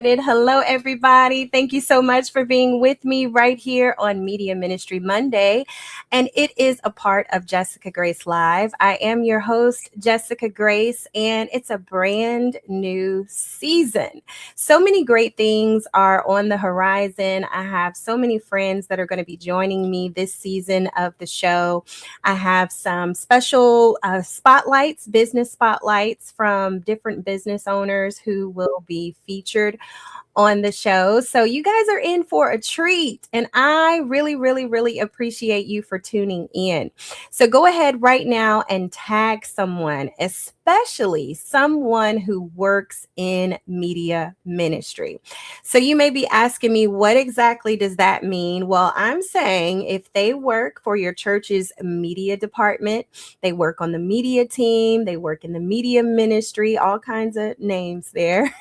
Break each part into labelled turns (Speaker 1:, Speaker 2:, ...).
Speaker 1: Hello, everybody. Thank you so much for being with me right here on Media Ministry Monday. And it is a part of Jessica Grace Live. I am your host, Jessica Grace, and it's a brand new season. So many great things are on the horizon. I have so many friends that are going to be joining me this season of the show. I have some special spotlights, business spotlights from different business owners who will be featured on the show. So you guys are in for a treat. And I really, really, really appreciate you for tuning in. So go ahead right now and tag someone, especially someone who works in media ministry. So you may be asking me, what exactly does that mean? Well, I'm saying if they work for your church's media department, they work on the media team, they work in the media ministry, all kinds of names there.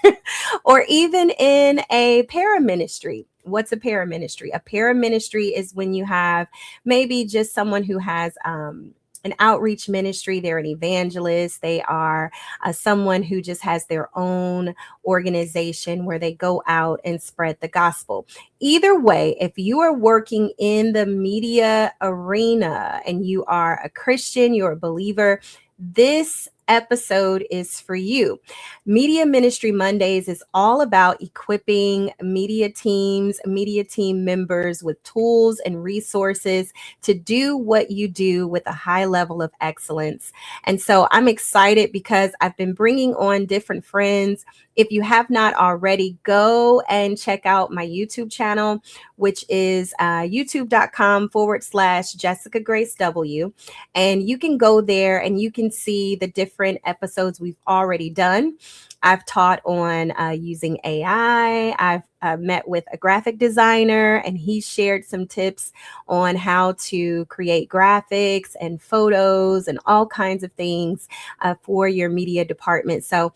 Speaker 1: Or even in a paraministry. What's a paraministry? A paraministry is when you have maybe just someone who has an outreach ministry. They're an evangelist. They are someone who just has their own organization where they go out and spread the gospel. Either way, if you are working in the media arena and you are a Christian, you're a believer, this episode is for you. Media Ministry Mondays is all about equipping media teams, media team members with tools and resources to do what you do with a high level of excellence. And so I'm excited because I've been bringing on different friends. If you have not already, go and check out my YouTube channel, which is youtube.com/Jessica Grace W. And you can go there and you can see the different episodes we've already done. I've taught on using AI. I've met with a graphic designer, and he shared some tips on how to create graphics and photos and all kinds of things for your media department. So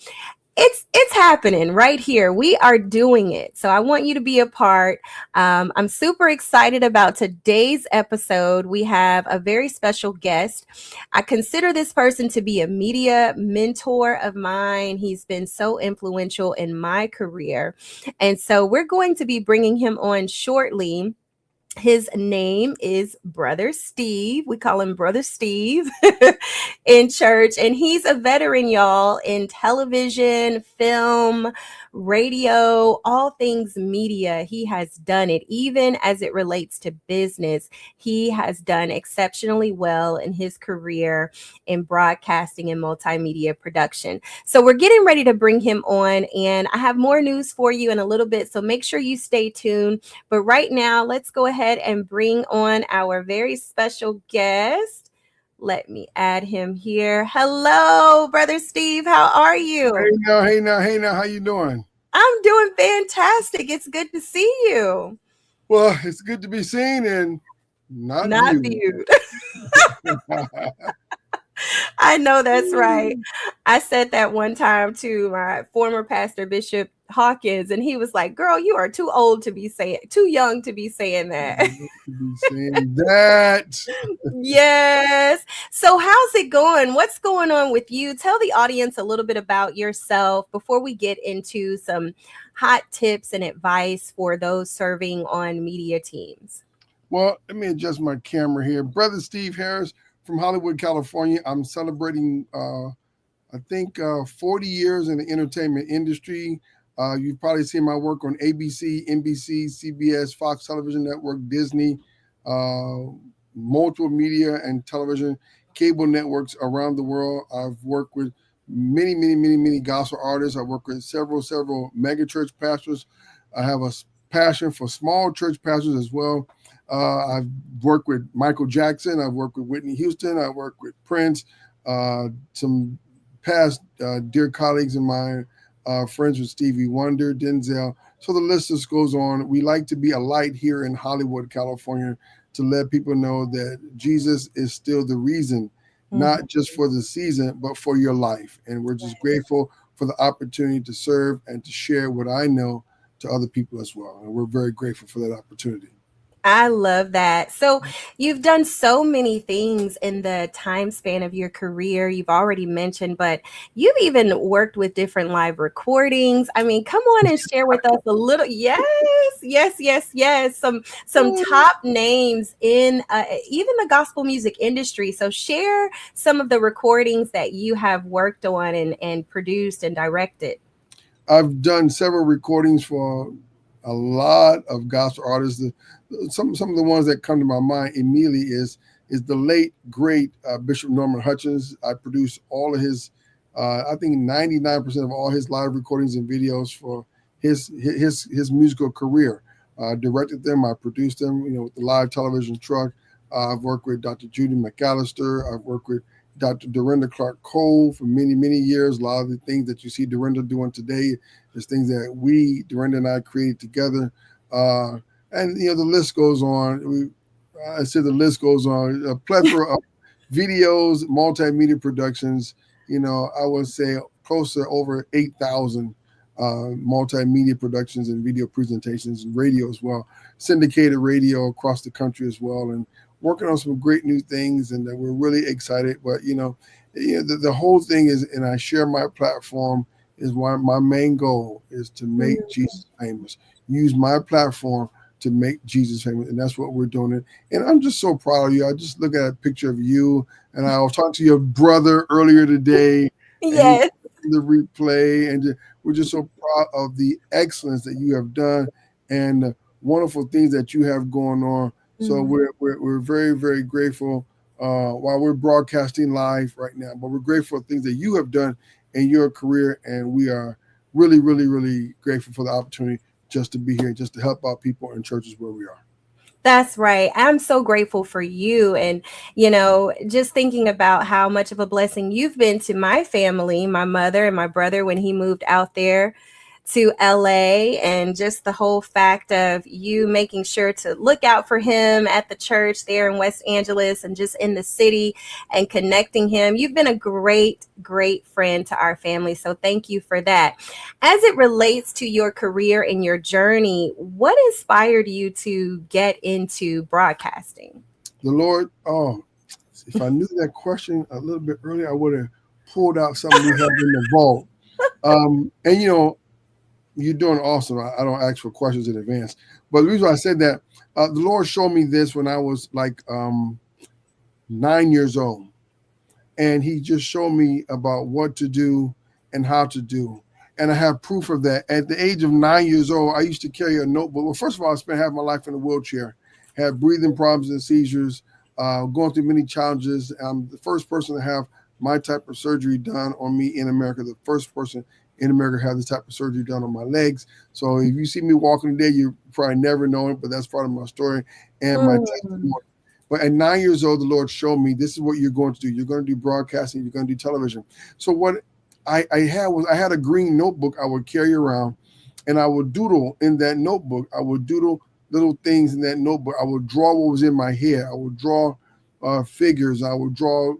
Speaker 1: it's happening right here. We are doing it. So I want you to be a part. I'm super excited about today's episode. We have a very special guest. I consider this person to be a media mentor of mine. He's been so influential in my career. And so we're going to be bringing him on shortly. His name is Brother Steve. We call him Brother Steve in church. And he's a veteran, y'all, in television, film, radio, all things media. He has done it, even as it relates to business. He has done exceptionally well in his career in broadcasting and multimedia production. So we're getting ready to bring him on. And I have more news for you in a little bit. So make sure you stay tuned. But right now, let's go ahead and bring on our very special guest. Let me add him here. Hello, Brother Steve. How are you?
Speaker 2: Hey now, how you doing?
Speaker 1: I'm doing fantastic. It's good to see you.
Speaker 2: Well, it's good to be seen and not
Speaker 1: Not
Speaker 2: viewed.
Speaker 1: viewed. I know that's right. I said that one time to my former pastor, Bishop Hawkins, and he was like, "Girl, you are too old to be saying, too young to be saying that."
Speaker 2: To be saying that.
Speaker 1: Yes. So, how's it going? What's going on with you? Tell the audience a little bit about yourself before we get into some hot tips and advice for those serving on media teams.
Speaker 2: Well, let me adjust my camera here. Brother Steve Harris from Hollywood, California. I'm celebrating, I think, 40 years in the entertainment industry. You've probably seen my work on ABC, NBC, CBS, Fox Television Network, Disney, uh, multiple media and television cable networks around the world. I've worked with many gospel artists. I work with several mega church pastors. I have a passion for small church pastors as well. I've worked with Michael Jackson. I've worked with Whitney Houston. I worked with Prince. Some past dear colleagues of mine, friends with Stevie Wonder, Denzel. So the list just goes on. We like to be a light here in Hollywood, California, to let people know that Jesus is still the reason, not just for the season, but for your life. And we're just grateful for the opportunity to serve and to share what I know to other people as well. And we're very grateful for that opportunity.
Speaker 1: I love that. So, you've done so many things in the time span of your career. You've already mentioned, but you've even worked with different live recordings. I mean, come on and share with us a little. Yes, yes, yes, yes. Some top names in even the gospel music industry. So, share some of the recordings that you have worked on and produced and directed.
Speaker 2: I've done several recordings for a lot of gospel artists. Some of the ones that come to my mind immediately is the late great Bishop Norman Hutchins. I produced all of his, I think 99% of all his live recordings and videos for his musical career. Directed them, I produced them. With the live television truck. I've worked with Dr. Judy McAllister. I've worked with Dr. Dorinda Clark Cole for many, many years. A lot of the things that you see Dorinda doing today is things that Dorinda and I created together. And the list goes on. I said the list goes on. A plethora of videos, multimedia productions. I would say close to over 8,000 multimedia productions and video presentations and radio as well. Syndicated radio across the country as well. And working on some great new things, and we're really excited. But the whole thing is, and I share my platform is why my main goal is to make Jesus famous. Use my platform to make Jesus famous, and that's what we're doing. And I'm just so proud of you. I just look at a picture of you, and I was talking to your brother earlier today, and he
Speaker 1: Yes.
Speaker 2: the replay, and we're just so proud of the excellence that you have done and the wonderful things that you have going on. So
Speaker 1: Mm.
Speaker 2: we're very, very grateful while we're broadcasting live right now. But we're grateful for things that you have done in your career, and we are really, really, really grateful for the opportunity just to be here, just to help out people in churches where we are.
Speaker 1: That's right. I'm so grateful for you. And, just thinking about how much of a blessing you've been to my family, my mother and my brother when he moved out there to LA, and just the whole fact of you making sure to look out for him at the church there in West Angeles and just in the city and connecting him. You've been a great, great friend to our family. So thank you for that. As it relates to your career and your journey, what inspired you to get into broadcasting?
Speaker 2: The Lord, if I knew that question a little bit earlier, I would have pulled out something we have in the vault. And you're doing awesome. I don't ask for questions in advance, but the reason why I said that, the Lord showed me this when I was like 9 years old, and He just showed me about what to do and how to do. And I have proof of that. At the age of 9 years old, I used to carry a notebook. Well, first of all, I spent half my life in a wheelchair, had breathing problems and seizures, going through many challenges. I'm the first person to have my type of surgery done on me in America, the first person in America to have this type of surgery done on my legs. So if you see me walking today, you probably never know it, but that's part of my story and my
Speaker 1: Mm.
Speaker 2: testimony. But at 9 years old, the Lord showed me this is what you're going to do. You're going to do broadcasting. You're going to do television. So what I had a green notebook I would carry around, and I would doodle in that notebook. I would doodle little things in that notebook. I would draw what was in my head. I would draw figures. I would draw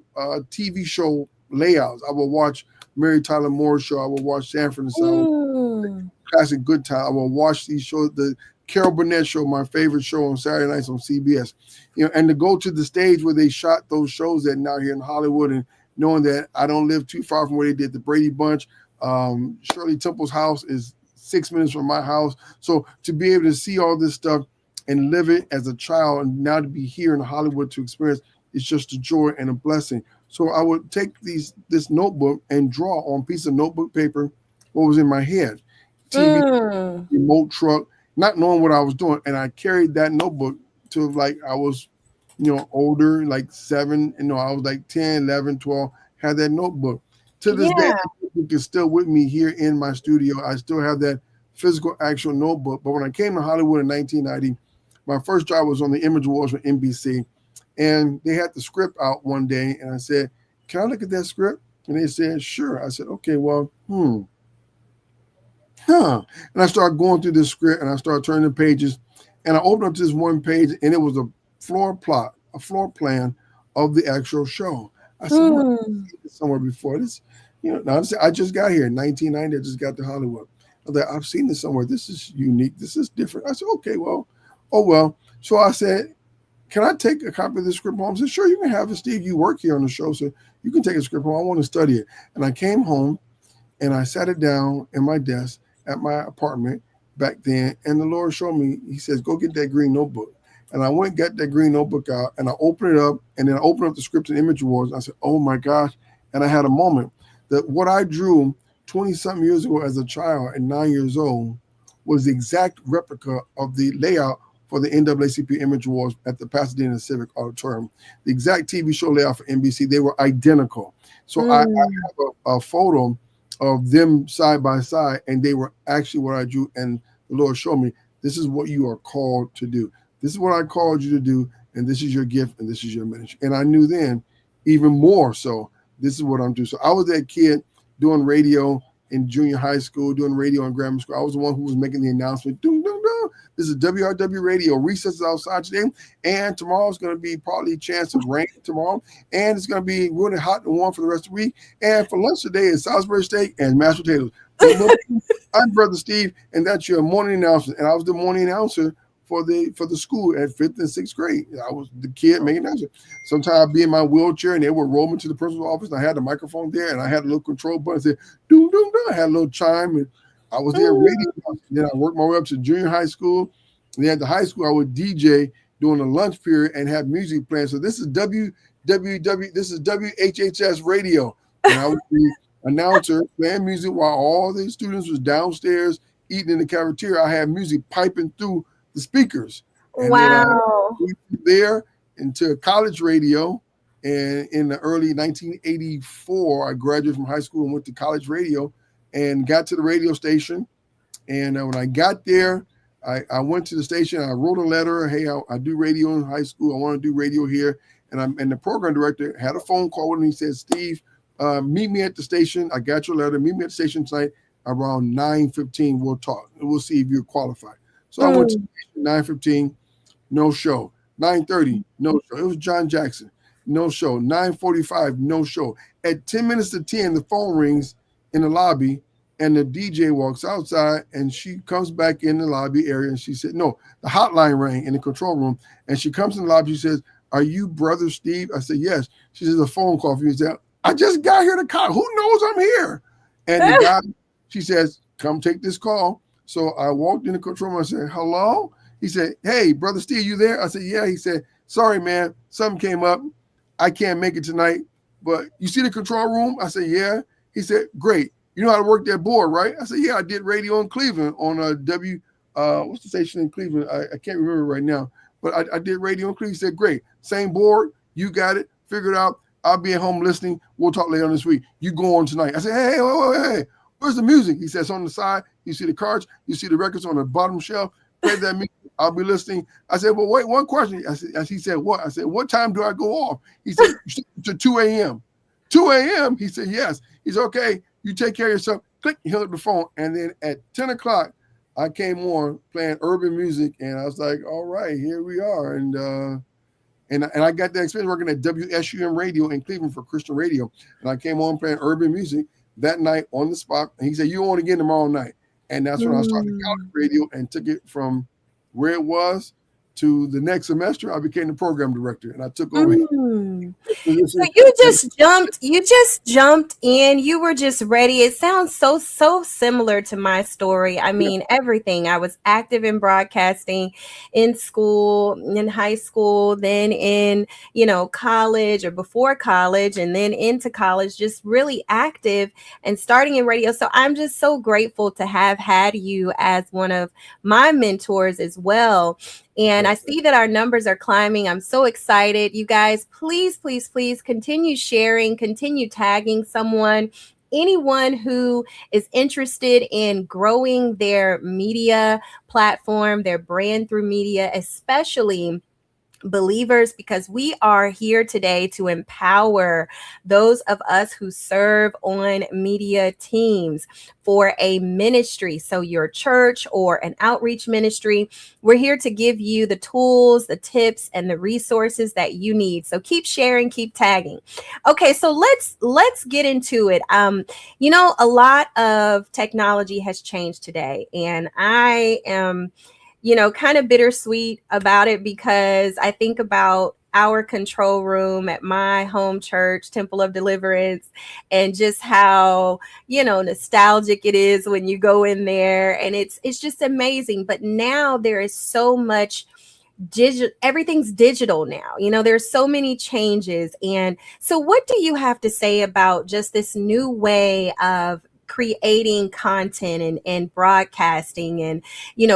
Speaker 2: TV show layouts. I would watch Mary Tyler Moore's show. I would watch Sanford and Son.
Speaker 1: Mm.
Speaker 2: Classic Good Time. I will watch these shows. The Carol Burnett show, my favorite show on Saturday nights on CBS. And to go to the stage where they shot those shows at now here in Hollywood, and knowing that I don't live too far from where they did the Brady Bunch. Shirley Temple's house is 6 minutes from my house. So to be able to see all this stuff and live it as a child, and now to be here in Hollywood to experience, it's just a joy and a blessing. So I would take this notebook and draw on a piece of notebook paper what was in my head. TV,
Speaker 1: Mm.
Speaker 2: remote truck, not knowing what I was doing. And I carried that notebook to like I was, older, like seven, I was like 10, 11, 12, had that notebook. To this day,
Speaker 1: Yeah.
Speaker 2: that notebook is still with me here in my studio. I still have that physical, actual notebook. But when I came to Hollywood in 1990, my first job was on the Image Awards for NBC. And they had the script out one day. And I said, can I look at that script? And they said, sure. I said, okay, well, And I started going through this script, and I started turning the pages, and I opened up to this one page, and it was a floor plan of the actual show. I said, "What?
Speaker 1: Mm.
Speaker 2: I've seen this somewhere before? This, now I just got here in 1990. I just got to Hollywood. I was like, I've seen this somewhere. This is unique. This is different." I said, "Okay, well, oh well." So I said, can I take a copy of the script home? I said, sure, you can have it, Steve. You work here on the show, so you can take a script home. I want to study it. And I came home and I sat it down in my desk at my apartment back then. And the Lord showed me, He says, go get that green notebook. And I went and got that green notebook out and I opened it up and then I opened up the script and image awards. I said, oh my gosh. And I had a moment that what I drew 20 something years ago as a child at 9 years old was the exact replica of the layout for the NAACP Image Awards at the Pasadena Civic Auditorium. The exact TV show layout for NBC, they were identical. So I
Speaker 1: Mm.
Speaker 2: have a photo of them side by side, and they were actually what I drew. And the Lord showed me, this is what you are called to do. This is what I called you to do, and this is your gift, and this is your ministry. And I knew then, even more so, this is what I'm doing. So I was that kid doing radio in junior high school, doing radio in grammar school. I was the one who was making the announcement. Ding, ding, ding. This is WRW Radio. Recess is outside today, and tomorrow's going to be partly a chance of rain tomorrow, and it's going to be really hot and warm for the rest of the week. And for lunch today is Salisbury steak and mashed potatoes. Boom, boom, boom. I'm Brother Steve, and that's your morning announcement. And I was the morning announcer for the school at fifth and sixth grade. I was the kid making announcements. Sometimes I'd be in my wheelchair and they would roll me to the principal's office. And I had the microphone there and I had a little control button that said, doom, doom, doom. I had a little chime and I was there radio. Then I worked my way up to junior high school. And then at the high school, I would DJ during the lunch period and have music playing. So this is this is WHHS radio. And I was the announcer playing music while all the students was downstairs eating in the cafeteria. I had music piping through the speakers. And then I
Speaker 1: Wow.
Speaker 2: went there into college radio. And in the early 1984, I graduated from high school and went to college radio and got to the radio station. And when I got there, I went to the station. I wrote a letter. Hey, I do radio in high school. I want to do radio here. And the program director had a phone call with me. He said, Steve, meet me at the station. I got your letter. Meet me at the station tonight around 9:15. We'll talk. And we'll see if you're qualified. So I went to
Speaker 1: Mm.
Speaker 2: 9:15, no show. 9:30, no show. It was John Jackson, no show. 9:45, no show. At 10 minutes to 10, the phone rings in the lobby, and the DJ walks outside, and she comes back in the lobby area, and she said, no, the hotline rang in the control room, and she comes in the lobby. She says, are you Brother Steve? I said, yes. She says, a phone call for you. She said, I just got here to call. Who knows I'm here? And the guy, she says, come take this call. So I walked in the control room. I said, hello? He said, hey, Brother Steve, you there? I said, yeah. He said, sorry, man. Something came up. I can't make it tonight. But you see the control room? I said, yeah. He said, great. You know how to work that board, right? I said, yeah, I did radio in Cleveland on what's the station in Cleveland? I can't remember right now. But I did radio in Cleveland. He said, great. Same board. You got it. Figure it out. I'll be at home listening. We'll talk later on this week. You go on tonight. I said, hey, wait. Where's the music? He says, on the side. You see the cards. You see the records on the bottom shelf. Play that music. I'll be listening. I said, well, wait, one question. He said, what? I said, what time do I go off? He said, to 2 a.m. 2 a.m.? He said, yes. He said, okay, you take care of yourself. Click, he hung up the phone. And then at 10 o'clock, I came on playing urban music. And I was like, all right, here we are. And I got that experience working at WSUM Radio in Cleveland for Christian radio. And I came on playing urban music that night on the spot. And he said, you on again tomorrow night. And that's when I started college
Speaker 1: Mm.
Speaker 2: radio and took it from where it was to the next semester. I became the program director and I took over his
Speaker 1: Mm. So
Speaker 2: position.
Speaker 1: you just jumped in. You were just ready. It sounds so similar to my story. I
Speaker 2: Yeah,
Speaker 1: mean, everything. I was active in broadcasting in school, in high school, then in, college or before college and then into college, just really active and starting in radio. So I'm just so grateful to have had you as one of my mentors as well. And I see that our numbers are climbing. I'm so excited. You guys, please continue sharing, continue tagging someone, anyone who is interested in growing their media platform, their brand through media, especially believers, because we are here today to empower those of us who serve on media teams for a ministry. So, your church or an outreach ministry, we're here to give you the tools, the tips, and the resources that you need. So, keep sharing, keep tagging. Okay, so let's get into it. A lot of technology has changed today, and I am kind of bittersweet about it because I think about our control room at my home church, Temple of Deliverance, and just how, nostalgic it is when you go in there, and it's just amazing. But now there is so much digital, everything's digital now. There's so many changes. And so what do you have to say about just this new way of creating content and broadcasting and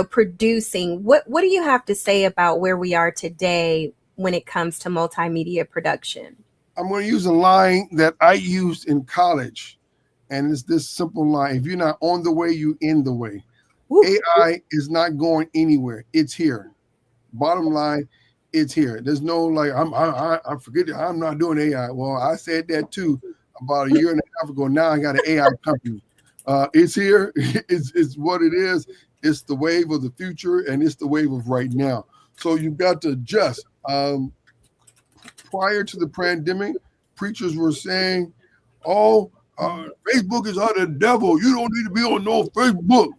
Speaker 1: producing? What do you have to say about where we are today when it comes to multimedia production?
Speaker 2: I'm going to use a line that I used in college, and it's this simple line: if you're not on the way, you in the way.
Speaker 1: Woo.
Speaker 2: AI is not going anywhere. It's here. Bottom line, it's here. There's no like I forget it. I'm not doing AI. Well, I said that too about a year and a half ago. Now I got an AI company. It's here. It's what it is. It's the wave of the future, and it's the wave of right now. So you've got to adjust. Prior to the pandemic, preachers were saying, "Oh, Facebook is of the devil. You don't need to be on no Facebook."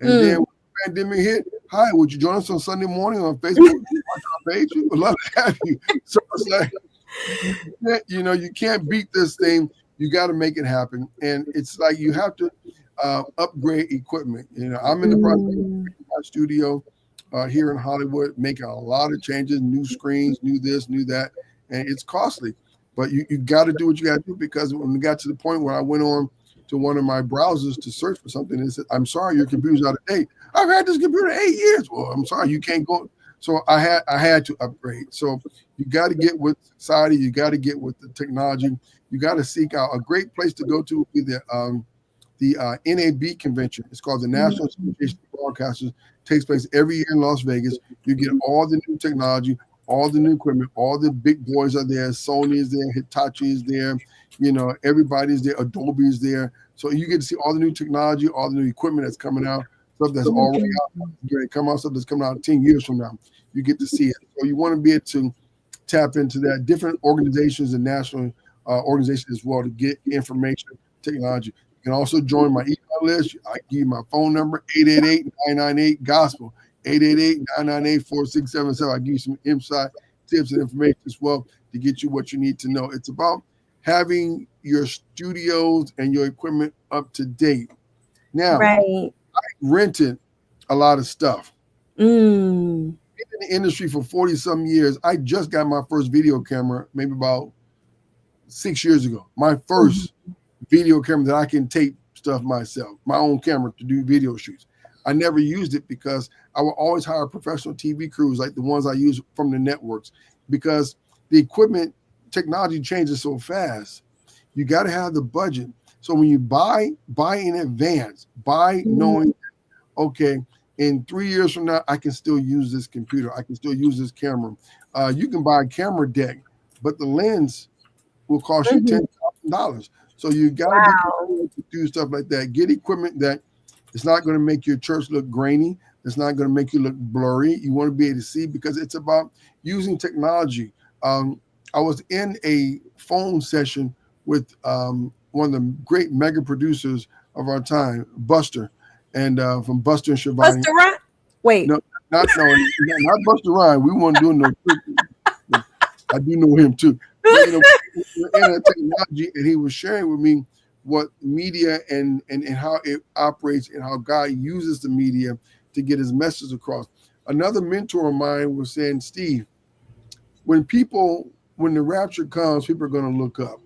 Speaker 2: And then when the pandemic hit, hi, would you join us on Sunday morning on Facebook? Watch our page. We would love to have you. So it's like, you can't beat this thing. You got to make it happen. And it's like you have to upgrade equipment. I'm in the process of my studio here in Hollywood, making a lot of changes, new screens, new this, new that, and it's costly. But you got to do what you got to do, because when we got to the point where I went on to one of my browsers to search for something, and it said, "I'm sorry, your computer's out of date." I've had this computer 8 years. Well, I'm sorry, you can't go. So I had to upgrade. So you got to get with society. You got to get with the technology. You got to seek out a great place to go to would be the NAB convention. It's called the National Association of Broadcasters. Takes place every year in Las Vegas. You get all the new technology, all the new equipment, all the big boys are there. Sony is there, Hitachi is there, everybody's there, Adobe is there. So you get to see all the new technology, all the new equipment that's coming out, stuff that's already out, going to come out, stuff that's coming out 10 years from now. You get to see it. So you want to be able to tap into that. Different organizations and national organizations as well to get information, technology. You can also join my email list. I give you my phone number, 888-998-GOSPEL, 888-998-4677. I give you some insight, tips, and information as well to get you what you need to know. It's about having your studios and your equipment up to date. Now,
Speaker 1: Right.
Speaker 2: I rented a lot of stuff.
Speaker 1: Mm.
Speaker 2: Been in the industry for 40-some years. I just got my first video camera maybe about 6 years ago. My first video camera that I can tape stuff myself, my own camera to do video shoots. I never used it because I would always hire professional TV crews like the ones I use from the networks, because the equipment technology changes so fast. You got to have the budget. So when you buy in advance, buy knowing, okay, in 3 years from now, I can still use this computer. I can still use this camera. You can buy a camera deck, but the lens will cost you $10,000. So you got to be prepared to do stuff like that. Get equipment that it's not going to make your church look grainy. It's not going to make you look blurry. You want to be able to see, because it's about using technology. I was in a phone session with one of the great mega producers of our time, Buster, and from Buster and Shivani.
Speaker 1: Buster Rhymes? Wait.
Speaker 2: No, not Buster Rhymes. We weren't doing no. I do know him too. But, we're in a technology, and he was sharing with me what media and how it operates and how God uses the media to get his message across. Another mentor of mine was saying, Steve, when the rapture comes, people are going to look up.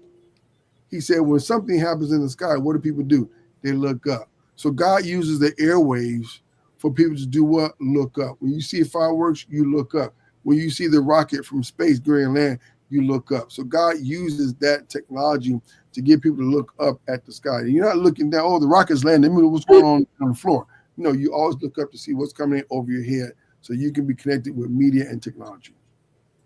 Speaker 2: He said, when something happens in the sky, what do people do? They look up. So God uses the airwaves for people to do what? Look up. When you see fireworks, you look up. When you see the rocket from space going land, you look up. So God uses that technology to get people to look up at the sky. And you're not looking down, oh, the rocket's landing, what's going on the floor? No, you always look up to see what's coming over your head so you can be connected with media and technology.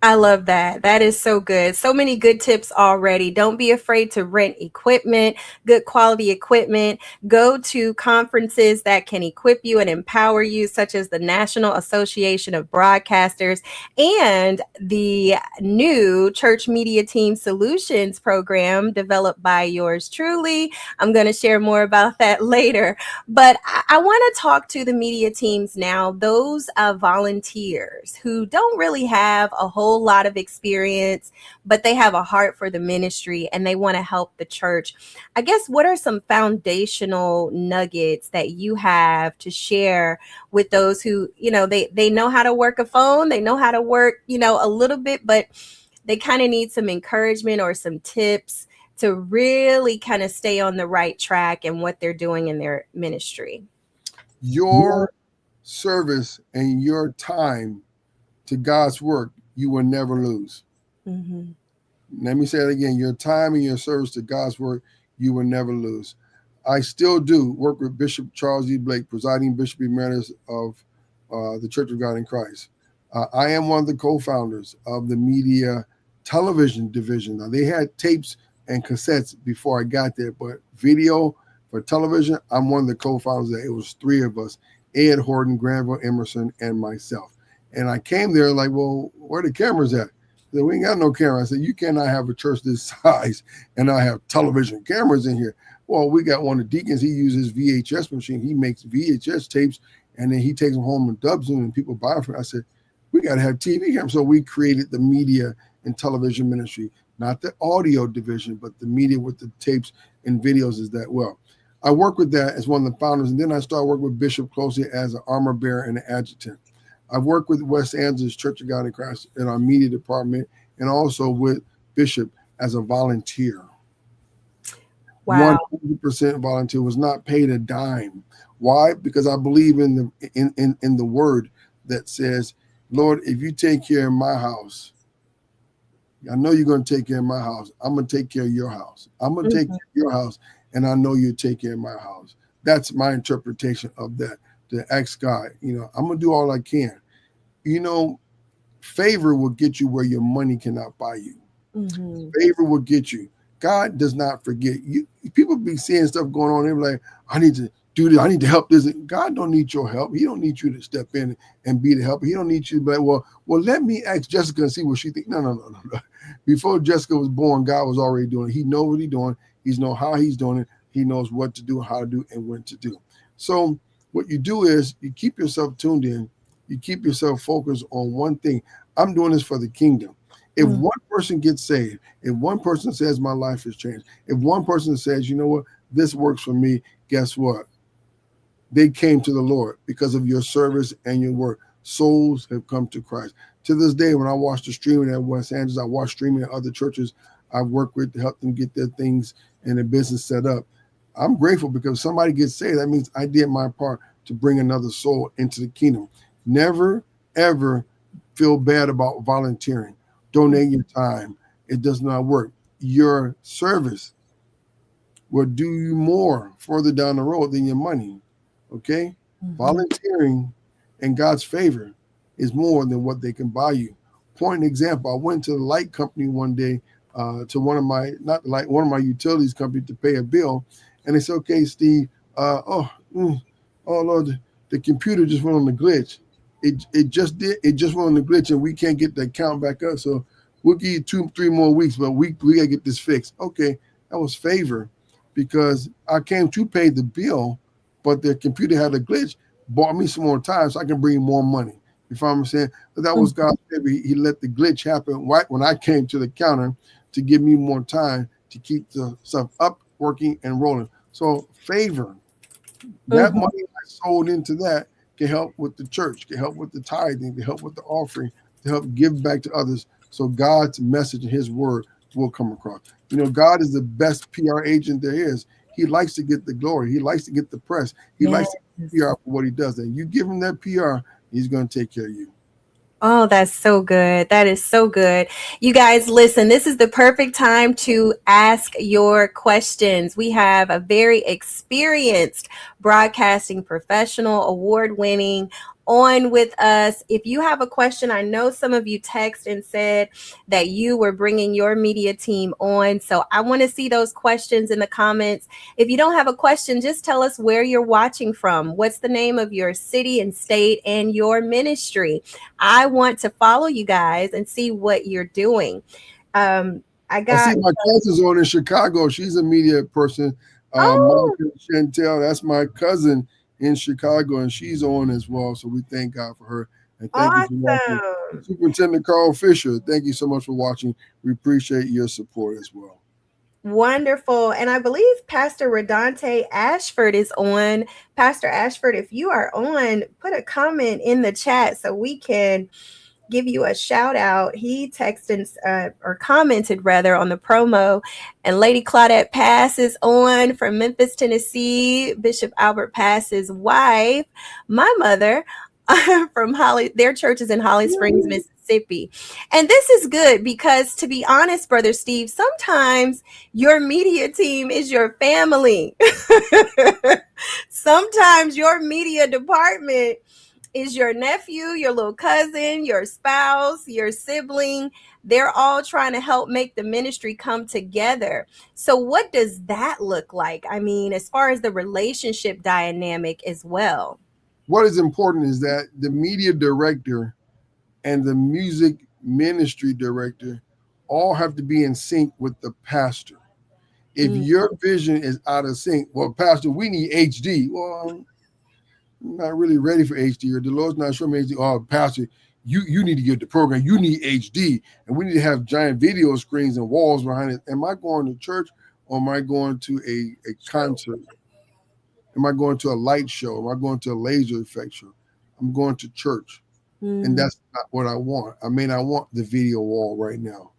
Speaker 1: I love that. That is so good. So many good tips already. Don't be afraid to rent equipment, good quality equipment. Go to conferences that can equip you and empower you, such as the National Association of Broadcasters and the new Church Media Team Solutions program developed by yours truly. I'm going to share more about that later. But I want to talk to the media teams now, those volunteers who don't really have a whole lot of experience, but they have a heart for the ministry and they want to help the church. I guess what are some foundational nuggets that you have to share with those who, they know how to work a phone, they know how to work, a little bit, but they kind of need some encouragement or some tips to really kind of stay on the right track and what they're doing in their ministry.
Speaker 2: Your service and your time to God's work, you will never lose.
Speaker 1: Mm-hmm.
Speaker 2: Let me say it again. Your time and your service to God's work, you will never lose. I still do work with Bishop Charles E. Blake, presiding Bishop Emeritus of the Church of God in Christ. I am one of the co-founders of the media television division. Now, they had tapes and cassettes before I got there, but video for television, I'm one of the co-founders. It was three of us: Ed Horton, Granville Emerson, and myself. And I came there like, well, where the cameras at? Said, we ain't got no camera. I said, you cannot have a church this size and not have television cameras in here. Well, we got one of the deacons. He uses VHS machine. He makes VHS tapes and then he takes them home and dubs them and people buy them. I said, we got to have TV cameras. So we created the media and television ministry, not the audio division, but the media with the tapes and videos is that well. I work with that as one of the founders. And then I started working with Bishop closely as an armor bearer and an adjutant. I've worked with West Angeles Church of God in Christ in our media department and also with Bishop as a volunteer.
Speaker 1: Wow.
Speaker 2: 100% volunteer, was not paid a dime. Why? Because I believe in the word that says, Lord, if you take care of my house, I know you're going to take care of my house. I'm going to take care of your house. I'm going to take care of your house, and I know you'll take care of my house. That's my interpretation of that. To ask God, I'm going to do all I can. Favor will get you where your money cannot buy you.
Speaker 1: Mm-hmm.
Speaker 2: Favor will get you. God does not forget you. People be seeing stuff going on. They're like, I need to do this. I need to help this. God don't need your help. He don't need you to step in and be the helper. He don't need you to be like, well, let me ask Jessica and see what she thinks. No. Before Jessica was born, God was already doing it. He knows what he's doing. He knows how he's doing it. He knows what to do, how to do, and when to do. So what you do is you keep yourself tuned in. You keep yourself focused on one thing. I'm doing this for the kingdom. If one person gets saved, if one person says my life has changed, if one person says, you know what, this works for me, guess what? They came to the Lord because of your service and your work. Souls have come to Christ. To this day, when I watch the streaming at West Angeles, I watch streaming at other churches I've worked with to help them get their things and their business set up. I'm grateful because somebody gets saved. That means I did my part to bring another soul into the kingdom. Never, ever feel bad about volunteering. Donate your time. It does not work. Your service will do you more further down the road than your money. Okay? Volunteering and God's favor is more than what they can buy you. Point example, I went to the light company one day to one of my utilities company to pay a bill, and they said, "Okay, Steve, oh Lord, the computer just went on the glitch. It just went on the glitch, and we can't get the account back up. So we'll give you 2-3 more weeks, but we gotta get this fixed." Okay, that was favor because I came to pay the bill, but the computer had a glitch, bought me some more time so I can bring more money. You follow what I'm saying? But that was God's favor. He let the glitch happen right when I came to the counter to give me more time to keep the stuff up, working, and rolling. So favor, that
Speaker 1: Mm-hmm.
Speaker 2: money I sold into that can help with the church, can help with the tithing, can help with the offering, to help give back to others. So God's message and his word will come across. God is the best PR agent there is. He likes to get the glory. He likes to get the press. He
Speaker 1: Yes.
Speaker 2: likes to get PR for what he does. And you give him that PR, he's going to take care of you.
Speaker 1: Oh, that's so good. That is so good. You guys, listen, this is the perfect time to ask your questions. We have a very experienced broadcasting professional, award winning, on with us. If you have a question, I know some of you text and said that you were bringing your media team on. So I want to see those questions in the comments. If you don't have a question, just tell us where you're watching from. What's the name of your city and state and your ministry? I want to follow you guys and see what you're doing. I
Speaker 2: I see
Speaker 1: got,
Speaker 2: my cousin's on in Chicago. She's a media person.
Speaker 1: oh,
Speaker 2: Monica Chantel, that's my cousin in Chicago, and she's on as well. So we thank God for her. And thank you for watching.
Speaker 1: awesome.
Speaker 2: Superintendent Carl Fisher, thank you so much for watching. We appreciate your support as well.
Speaker 1: Wonderful. And I believe Pastor Redante Ashford is on. Pastor Ashford, if you are on, put a comment in the chat so we can give you a shout out. He texted or commented rather on the promo. And Lady Claudette Pass is on from Memphis, Tennessee. Bishop Albert Pass's wife, my mother, from Holly. Their church is in Holly Springs, Mississippi. And this is good because, to be honest, Brother Steve, sometimes your media team is your family. Sometimes your media department is your nephew, your little cousin, your spouse, your sibling. They're all trying to help make the ministry come together. So, what does that look like? I mean, as far as the relationship dynamic as well.
Speaker 2: What is important is that the media director and the music ministry director all have to be in sync with the pastor. If
Speaker 1: Mm,
Speaker 2: your vision is out of sync, well, Pastor, we need HD. Well, I'm not really ready for HD, or the Lord's not showing me HD. Oh, Pastor, you need to get the program. You need HD, and we need to have giant video screens and walls behind it. Am I going to church, or am I going to a
Speaker 1: true.
Speaker 2: concert? Am I going to a light show? Am I going to a laser effect show? I'm going to church, and
Speaker 1: Mm,
Speaker 2: that's not what I want. I may not want the video wall right now.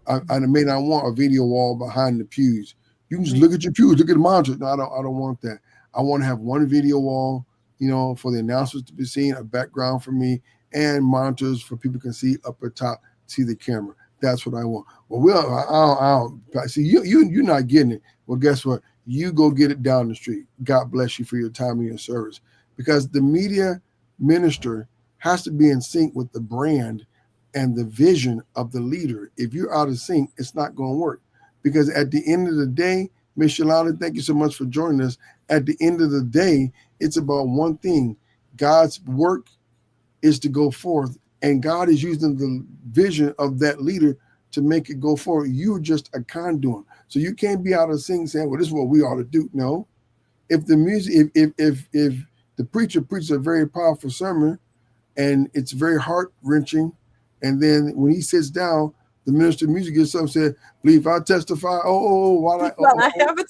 Speaker 2: I may not want a video wall behind the pews. You can just
Speaker 1: mm,
Speaker 2: look at your pews, look at the monitor. No, I don't want that. I want to have one video wall, for the announcements to be seen, a background for me, and monitors for people can see up at top, see the camera. That's what I want. Well, I don't see you're not getting it. Well, guess what? You go get it down the street. God bless you for your time and your service, because the media minister has to be in sync with the brand and the vision of the leader. If you're out of sync, it's not going to work. Because at the end of the day, Miss Shalana, thank you so much for joining us. At the end of the day, it's about one thing. God's work is to go forth, and God is using the vision of that leader to make it go forward. You're just a conduit. So you can't be out of sync saying, well, this is what we ought to do. No. If the music, if the preacher preaches a very powerful sermon, and it's very heart wrenching. And then when he sits down, the minister of music gets up and said, "Believe I testify." While I
Speaker 1: well, I have a.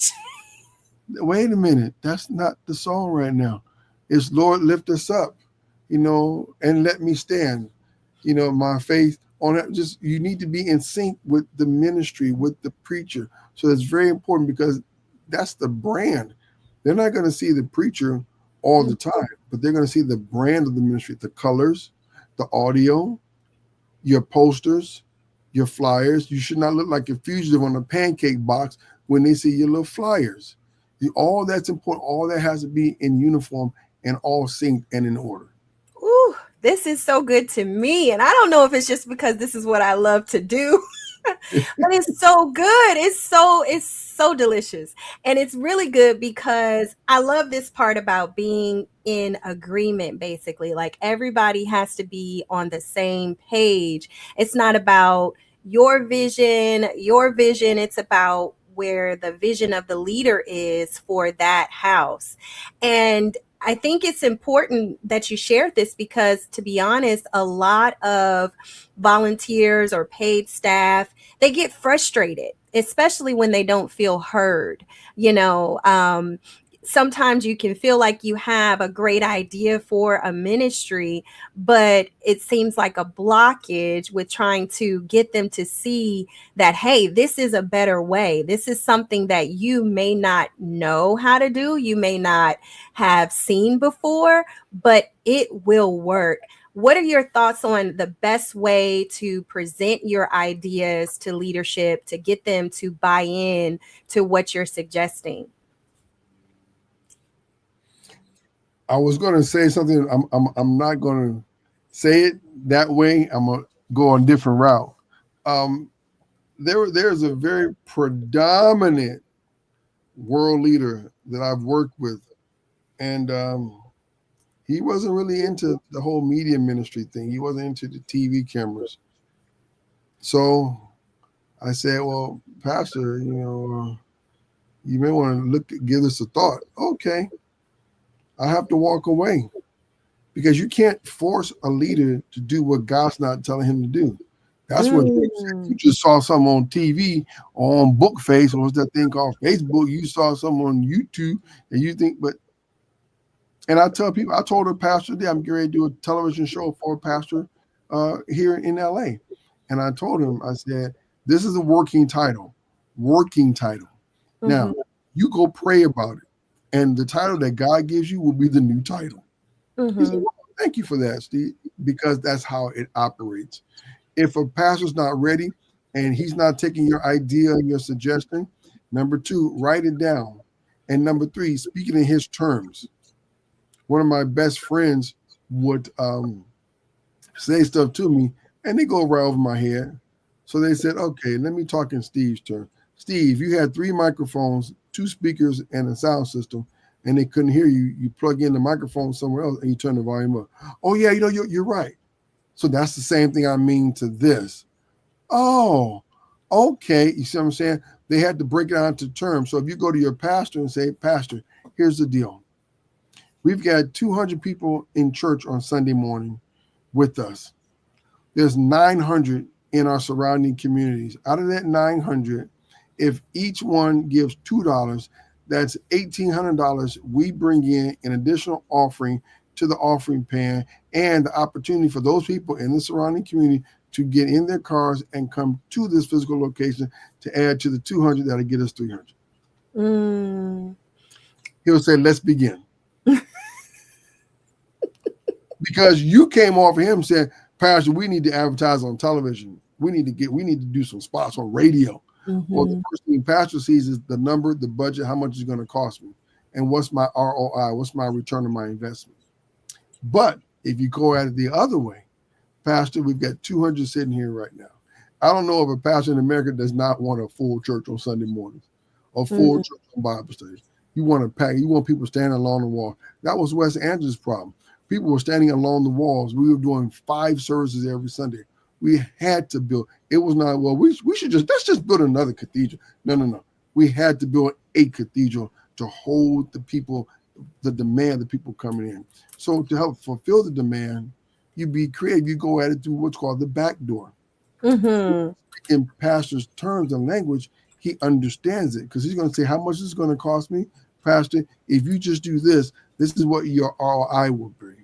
Speaker 2: wait a minute, that's not the song right now. It's Lord lift us up, and let me stand. My faith on it. Just you need to be in sync with the ministry, with the preacher. So it's very important because that's the brand. They're not going to see the preacher all the time, but they're going to see the brand of the ministry, the colors, the audio, your posters, your flyers. You should not look like a fugitive on a pancake box when they see your little flyers. All that's important. All that has to be in uniform and all synced and in order.
Speaker 1: Ooh, this is so good to me. And I don't know if it's just because this is what I love to do, but it's so good. It's so delicious. And it's really good because I love this part about being in agreement, basically. Like everybody has to be on the same page. It's not about your vision. It's about where the vision of the leader is for that house. And I think it's important that you shared this because, to be honest, a lot of volunteers or paid staff, they get frustrated, especially when they don't feel heard. You know, sometimes you can feel like you have a great idea for a ministry, but it seems like a blockage with trying to get them to see that, hey, this is a better way. This is something that you may not know how to do, you may not have seen before, but it will work. What are your thoughts on the best way to present your ideas to leadership to get them to buy in to what you're suggesting?
Speaker 2: I was going to say something. I'm not going to say it that way. I'm going to go on a different route. Um, there's a very predominant world leader that I've worked with, and he wasn't really into the whole media ministry thing. He wasn't into the TV cameras. So I said, "Well, Pastor, you may want to give this a thought." Okay, I have to walk away because you can't force a leader to do what God's not telling him to do. That's what you
Speaker 1: Mm.
Speaker 2: just saw something on TV or on Bookface or what's that thing called Facebook. You saw something on YouTube and you think, but and I tell people, I told a pastor today I'm getting ready to do a television show for a pastor here in LA. And I told him, I said, this is a working title. Working title.
Speaker 1: Mm-hmm.
Speaker 2: Now, you go pray about it. And the title that God gives you will be the new title. He said,
Speaker 1: Mm-hmm.
Speaker 2: well, thank you for that, Steve, because that's how it operates. If a pastor's not ready and he's not taking your idea and your suggestion, number two, write it down. And number three, speak it in his terms. One of my best friends would say stuff to me and they go right over my head. So they said, okay, let me talk in Steve's term. Steve, you had three microphones, two speakers, and a sound system, and they couldn't hear you. You plug in the microphone somewhere else and you turn the volume up. Oh, yeah, you're right. So that's the same thing I mean to this. Oh, okay. You see what I'm saying? They had to break it down to terms. So if you go to your pastor and say, Pastor, here's the deal. We've got 200 people in church on Sunday morning with us. There's 900 in our surrounding communities. Out of that 900, if each one gives $2, that's $1,800 we bring in an additional offering to the offering pan and the opportunity for those people in the surrounding community to get in their cars and come to this physical location to add to the 200 that'll get us 300.
Speaker 1: Mm.
Speaker 2: He'll say, let's begin. Because you came off of him saying, Pastor, we need to advertise on television. We need to do some spots on radio. Well, the
Speaker 1: Mm-hmm.
Speaker 2: first thing Pastor sees is the number, the budget, how much it's going to cost me, and what's my ROI, what's my return on my investment. But if you go at it the other way, Pastor, we've got 200 sitting here right now. I don't know of a pastor in America does not want a full church on Sunday mornings, a full church on Bible studies. You want to pack. You want people standing along the wall. That was West Angeles' problem. People were standing along the walls. We were doing 5 services every Sunday. We had to build. It was not, well, we should just, let's just build another cathedral. No, no, no. We had to build a cathedral to hold the people, the demand, the people coming in. So to help fulfill the demand, you be creative. You go at it through what's called the back door.
Speaker 1: Mm-hmm.
Speaker 2: In pastor's terms and language, he understands it because he's going to say, how much is it going to cost me? Pastor, if you just do this, this is what your ROI will be.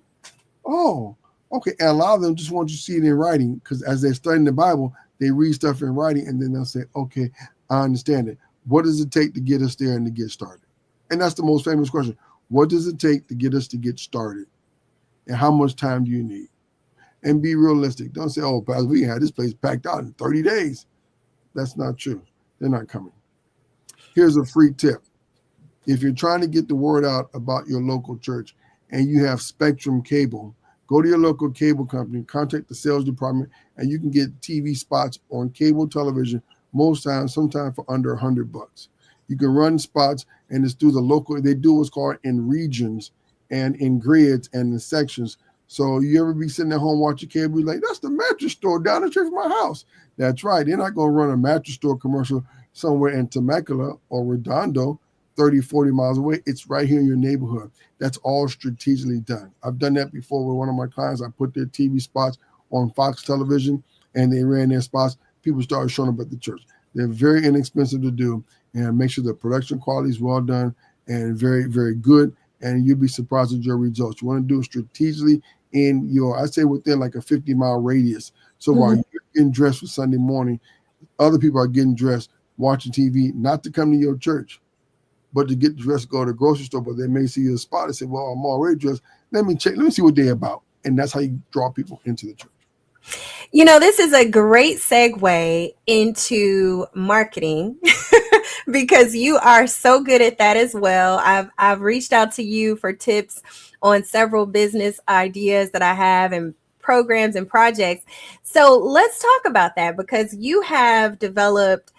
Speaker 2: Oh, okay. And a lot of them just want you to see it in writing because as they're studying the Bible, they read stuff in writing and then they'll say, okay, I understand it. What does it take to get us there and to get started? And that's the most famous question. What does it take to get us to get started? And how much time do you need? And be realistic. Don't say, oh, Pastor, we had this place packed out in 30 days. That's not true. They're not coming. Here's a free tip. If you're trying to get the word out about your local church and you have Spectrum Cable, go to your local cable company, contact the sales department, and you can get TV spots on cable television most times, sometimes for under $100. You can run spots, and it's through the local. They do what's called in regions and in grids and in sections. So you ever be sitting at home watching cable, like, that's the mattress store down the street from my house. That's right. They're not going to run a mattress store commercial somewhere in Temecula or Redondo, 30, 40 miles away. It's right here in your neighborhood. That's all strategically done. I've done that before with one of my clients. I put their TV spots on Fox television and they ran their spots. People started showing up at the church. They're very inexpensive to do and make sure the production quality is well done and very, very good. And you'll be surprised at your results. You want to do it strategically in your, I say within like a 50-mile radius. So while
Speaker 1: Mm-hmm.
Speaker 2: you're getting dressed for Sunday morning, other people are getting dressed, watching TV, not to come to your church, but to get dressed, go to the grocery store. But they may see you a spot and say, well, I'm already dressed. Let me check. Let me see what they're about. And that's how you draw people into the church.
Speaker 1: You know, this is a great segue into marketing because you are so good at that as well. I've reached out to you for tips on several business ideas that I have and programs and projects. So let's talk about that because you have developed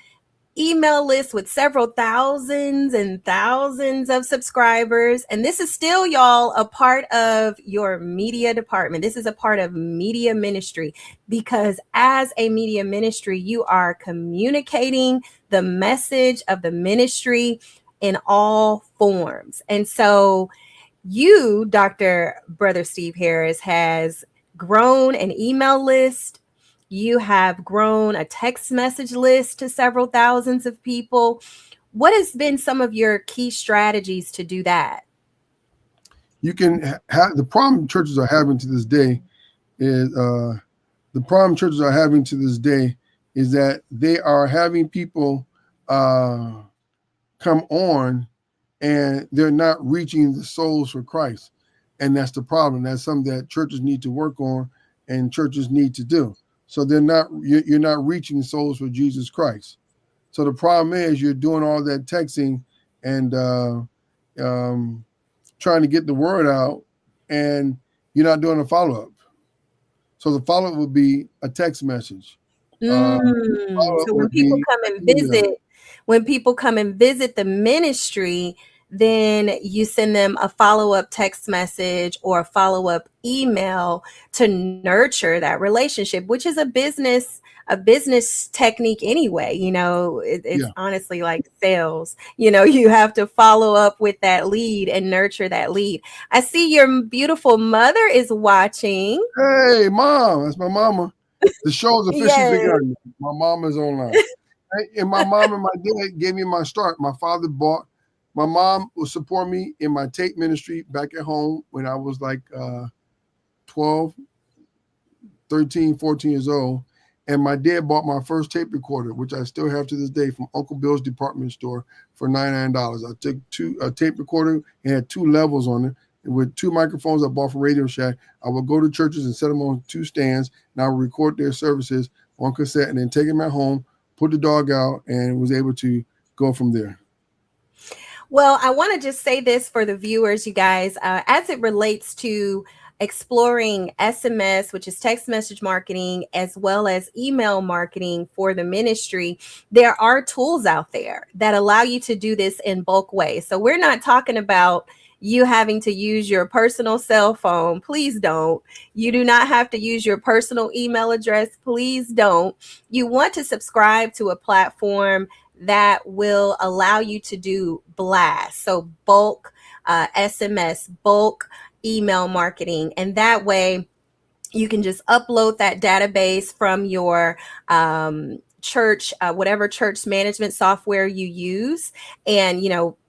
Speaker 1: email list with several thousands and thousands of subscribers. And this is still, y'all, a part of your media department. This is a part of media ministry because as a media ministry, you are communicating the message of the ministry in all forms. And so you, Dr. Brother Steve Harris, has grown an email list. You have grown a text message list to several thousands of people. What has been some of your key strategies to do that?
Speaker 2: You can have the problem churches are having to this day is the problem churches are having to this day is that they are having people uh, come on and they're not reaching the souls for Christ. And that's the problem. That's something that churches need to work on and churches need to do. So you're not reaching souls for Jesus Christ. So the problem is you're doing all that texting and um, trying to get the word out and you're not doing a follow up. So the follow up would be a text message. Follow up
Speaker 1: So when
Speaker 2: would
Speaker 1: people
Speaker 2: be
Speaker 1: come
Speaker 2: an
Speaker 1: and
Speaker 2: email.
Speaker 1: visit, when people come and visit the ministry, then you send them a follow-up text message or a follow-up email to nurture that relationship, which is a business technique anyway. It's
Speaker 2: Yeah.
Speaker 1: honestly like sales. You have to follow up with that lead and nurture that lead. I see your beautiful mother is watching.
Speaker 2: Hey, mom, that's my mama. The show's officially
Speaker 1: Yes.
Speaker 2: begun. My mom is online. And my mom and my dad gave me my start. My mom will support me in my tape ministry back at home when I was like 12, 13, 14 years old. And my dad bought my first tape recorder, which I still have to this day from Uncle Bill's department store for $99. I took a tape recorder and had two levels on it. And with two microphones I bought from Radio Shack, I would go to churches and set them on two stands, and I would record their services on cassette and then take them at home, put the dog out, and was able to go from there.
Speaker 1: Well, I want to just say this for the viewers, you guys, as it relates to exploring SMS, which is text message marketing, as well as email marketing for the ministry, there are tools out there that allow you to do this in bulk ways. So we're not talking about you having to use your personal cell phone. Please don't. You do not have to use your personal email address. Please don't. You want to subscribe to a platform that will allow you to do blast. So bulk SMS, bulk email marketing. And that way you can just upload that database from your church, whatever church management software you use. And,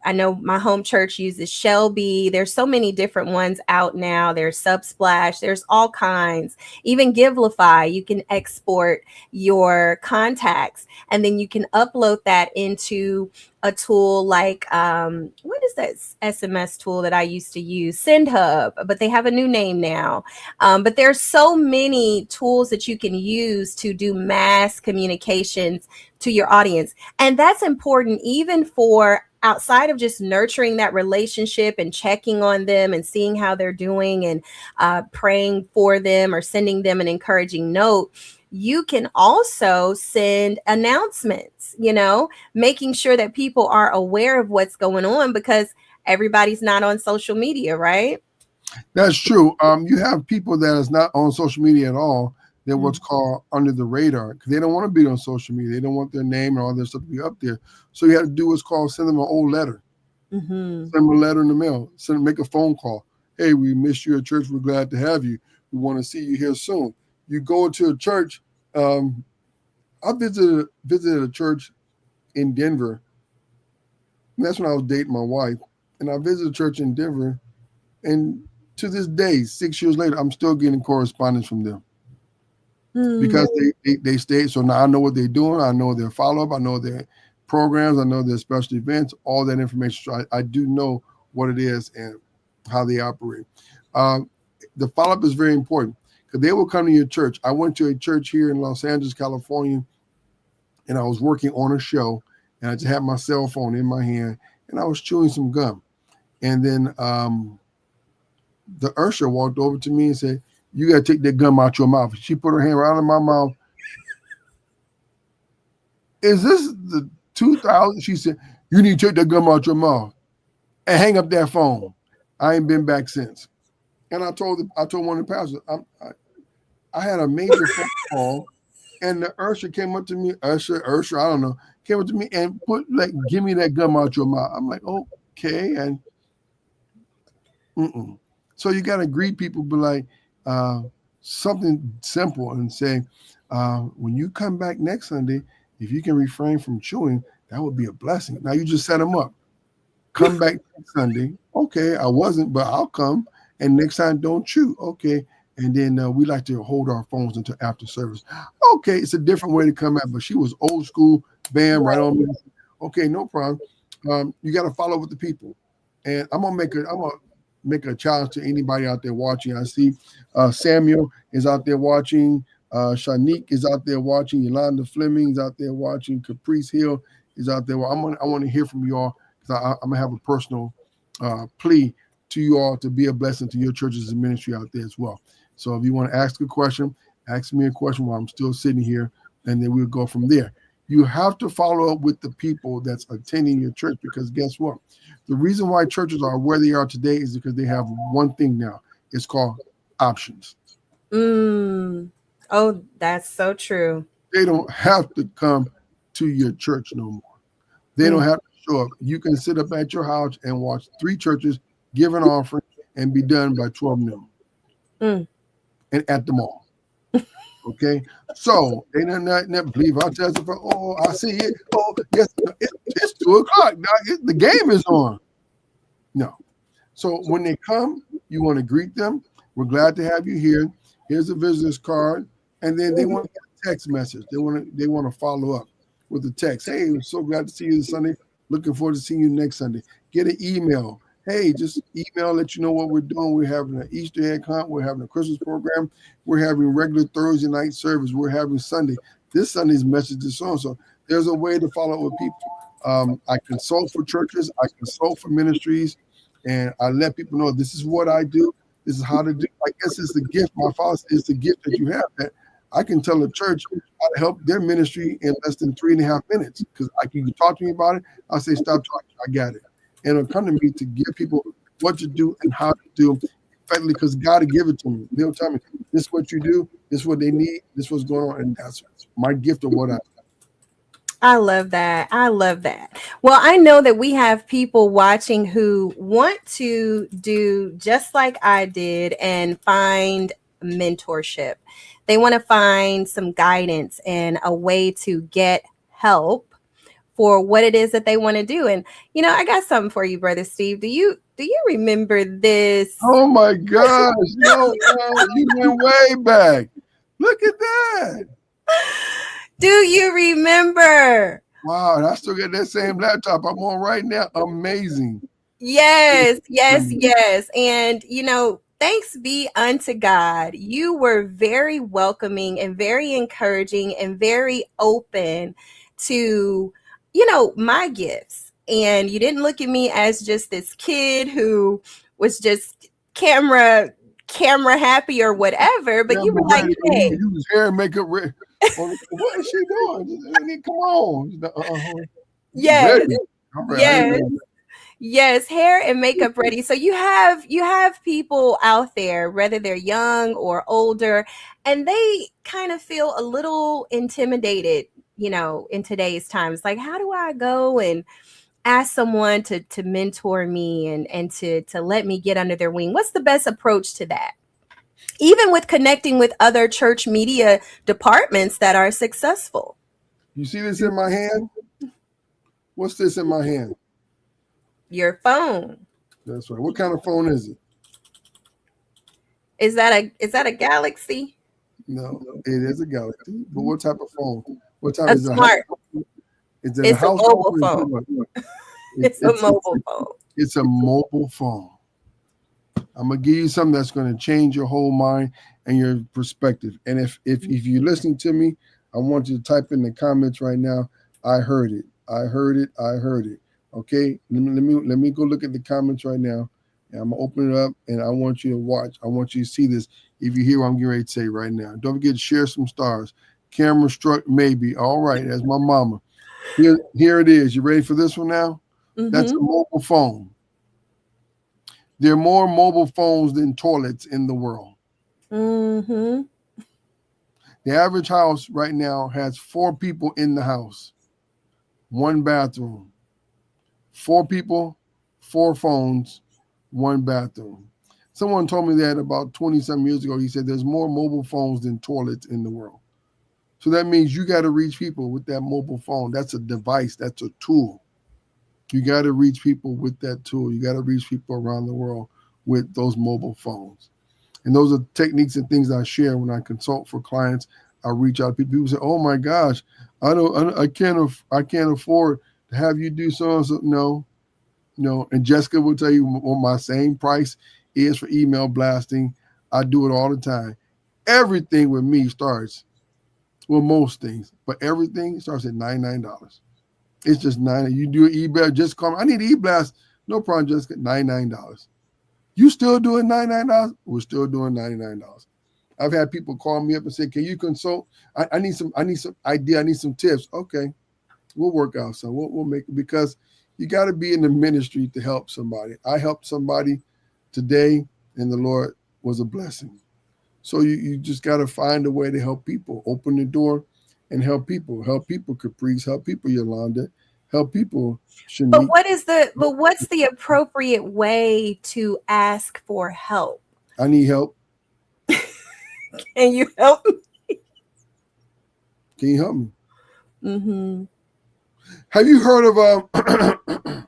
Speaker 1: I know my home church uses Shelby. There's so many different ones out now. There's Subsplash. There's all kinds. Even Givelify, you can export your contacts and then you can upload that into a tool like what is that SMS tool that I used to use? SendHub, but they have a new name now. But there's so many tools that you can use to do mass communications to your audience. And that's important even for outside of just nurturing that relationship and checking on them and seeing how they're doing and praying for them or sending them an encouraging note. You can also send announcements, making sure that people are aware of what's going on because everybody's not on social media, right?
Speaker 2: That's true. You have people that is not on social media at all. They're what's
Speaker 1: Mm-hmm.
Speaker 2: called under the radar because they don't want to be on social media. They don't want their name and all their stuff to be up there. So you have to do what's called send them an old letter.
Speaker 1: Mm-hmm.
Speaker 2: Send them a letter in the mail. Make a phone call. Hey, we missed you at church. We're glad to have you. We want to see you here soon. You go to a church. I visited a church in Denver. And that's when I was dating my wife. And I visited a church in Denver. And to this day, 6 years later, I'm still getting correspondence from them because they stayed. So now I know what they're doing. I know their follow up. I know their programs. I know their special events, all that information. So I do know what it is and how they operate. Um, the follow up is very important because they will come to your church. I went to a church here in Los Angeles, California, and I was working on a show. and I just had my cell phone in my hand, and I was chewing some gum. And then the usher walked over to me and said, "You got to take that gum out your mouth." She put her hand right in my mouth. Is this the 2000? She said, "You need to take that gum out your mouth and hang up that phone." I ain't been back since. And I told one of the pastors, I had a major phone call, and the usher came up to me, usher, I don't know, came up to me and give me that gum out your mouth. I'm like, okay, and mm-mm. So you got to greet people, but like uh, something simple, and say, when you come back next Sunday, if you can refrain from chewing, that would be a blessing. Now you just set them up. Come back next Sunday. Okay, I wasn't, but I'll come. And next time, don't chew. Okay. And then we like to hold our phones until after service. Okay, it's a different way to come out, but she was old school, bam, right on me. Okay, no problem. You got to follow with the people, and I'm gonna make a challenge to anybody out there watching. I see Samuel is out there watching. Shanique is out there watching. Yolanda Fleming is out there watching. Caprice Hill is out there. I want to hear from you all because I'm gonna have a personal plea to you all to be a blessing to your churches and ministry out there as well. So if you want to ask a question, ask me a question while I'm still sitting here, and then we'll go from there. You have to follow up with the people that's attending your church because guess what? The reason why churches are where they are today is because they have one thing now. It's called options.
Speaker 1: Mm. Oh, that's so true.
Speaker 2: They don't have to come to your church no more. They don't
Speaker 1: Mm,
Speaker 2: have to show up. You can sit up at your house and watch three churches give an offering and be done by 12 noon
Speaker 1: mm.
Speaker 2: and at the mall. Okay, so they not believe I testify. Oh, I see it. Oh, yes, it's 2 o'clock. Now the game is on. No. So when they come, you want to greet them. We're glad to have you here. Here's a visitor's card, and then they want to get a text message. They want to follow up with a text. Hey, we're so glad to see you this Sunday. Looking forward to seeing you next Sunday. Get an email. Hey, just email, let you know what we're doing. We're having an Easter egg hunt. We're having a Christmas program. We're having regular Thursday night service. We're having Sunday. This Sunday's message is so and so. There's a way to follow up with people. I consult for churches. I consult for ministries, and I let people know this is what I do. This is how to do. I guess it's the gift. My father says it's the gift that you have that I can tell a church how to help their ministry in less than 3.5 minutes because you can talk to me about it. I'll say, stop talking. I got it. And it'll come to me to give people what to do and how to do effectively because God will give it to me. They'll tell me, this is what you do. This is what they need. This is what's going on. And that's my gift of what I do.
Speaker 1: I love that. I love that. Well, I know that we have people watching who want to do just like I did and find mentorship. They want to find some guidance and a way to get help for what it is that they want to do. And I got something for you, brother Steve. Do you remember this?
Speaker 2: Oh my gosh. No, you went way back. Look at that.
Speaker 1: Do you remember?
Speaker 2: Wow. And I still got that same laptop I'm on right now. Amazing.
Speaker 1: Yes, yes, yes. And, thanks be unto God. You were very welcoming and very encouraging and very open to, my gifts. And you didn't look at me as just this kid who was just camera happy or whatever, but you were
Speaker 2: Camera
Speaker 1: like,
Speaker 2: ready.
Speaker 1: hey,
Speaker 2: You use hair and makeup ready. What is she doing? Come on. You
Speaker 1: yes,
Speaker 2: ready. All right. I didn't
Speaker 1: yes.
Speaker 2: know.
Speaker 1: Yes, hair and makeup ready. So you have people out there, whether they're young or older, and they kind of feel a little intimidated, in today's times. Like, how do I go and ask someone to mentor me and to let me get under their wing? What's the best approach to that? Even with connecting with other church media departments that are successful.
Speaker 2: You see this in my hand? What's this in my hand?
Speaker 1: Your phone.
Speaker 2: That's right. What kind of phone is it?
Speaker 1: Is that a Galaxy?
Speaker 2: No, it is a Galaxy. But what type of phone? What type
Speaker 1: A
Speaker 2: is it?
Speaker 1: smart.
Speaker 2: Is it a
Speaker 1: It's a
Speaker 2: house
Speaker 1: mobile
Speaker 2: phone?
Speaker 1: phone.
Speaker 2: It's,
Speaker 1: It's a
Speaker 2: it's, it's,
Speaker 1: mobile phone.
Speaker 2: it's a mobile phone. I'm gonna give you something that's gonna change your whole mind and your perspective. And if you're listening to me, I want you to type in the comments right now. I heard it. I heard it. I heard it. Okay, let me go look at the comments right now. And I'm gonna open it up, and I want you to watch. I want you to see this. If you hear what I'm getting ready to say right now, don't forget to share some stars. Camera struck, maybe. All right, that's my mama. Here it is. You ready for this one now? That's a
Speaker 1: Mm-hmm.
Speaker 2: mobile phone. There are more mobile phones than toilets in the world.
Speaker 1: Mm-hmm.
Speaker 2: The average house right now has four people in the house, one bathroom. Four people, four phones, one bathroom. Someone told me that about 20 some years ago. He said there's more mobile phones than toilets in the world. So that means you got to reach people with that mobile phone. That's a device, that's a tool. You got to reach people with that tool. You got to reach people around the world with those mobile phones. And those are techniques and things I share when I consult for clients. I reach out to people. People say, "Oh my gosh, I can't afford to have you do so and so." No, no. And Jessica will tell you what my same price is for email blasting. I do it all the time. Everything with me starts, well, most things, but everything starts at $99. It's just nine. You do an e-blast, just call me. I need an e-blast. No problem, Jessica. $99. You still doing $99? We're still doing $99. I've had people call me up and say, "Can you consult? I need some. I need some idea. I need some tips." Okay, we'll work out some. We'll make it because you got to be in the ministry to help somebody. I helped somebody today, and the Lord was a blessing. So you just got to find a way to help people. Open the door and help people. Help people, Caprice. Help people, Yolanda. Help people,
Speaker 1: But
Speaker 2: Shanique.
Speaker 1: what's the appropriate way to ask for help?
Speaker 2: I need help.
Speaker 1: Can you help?
Speaker 2: Can you help me?
Speaker 1: Mm-hmm.
Speaker 2: Have you heard of a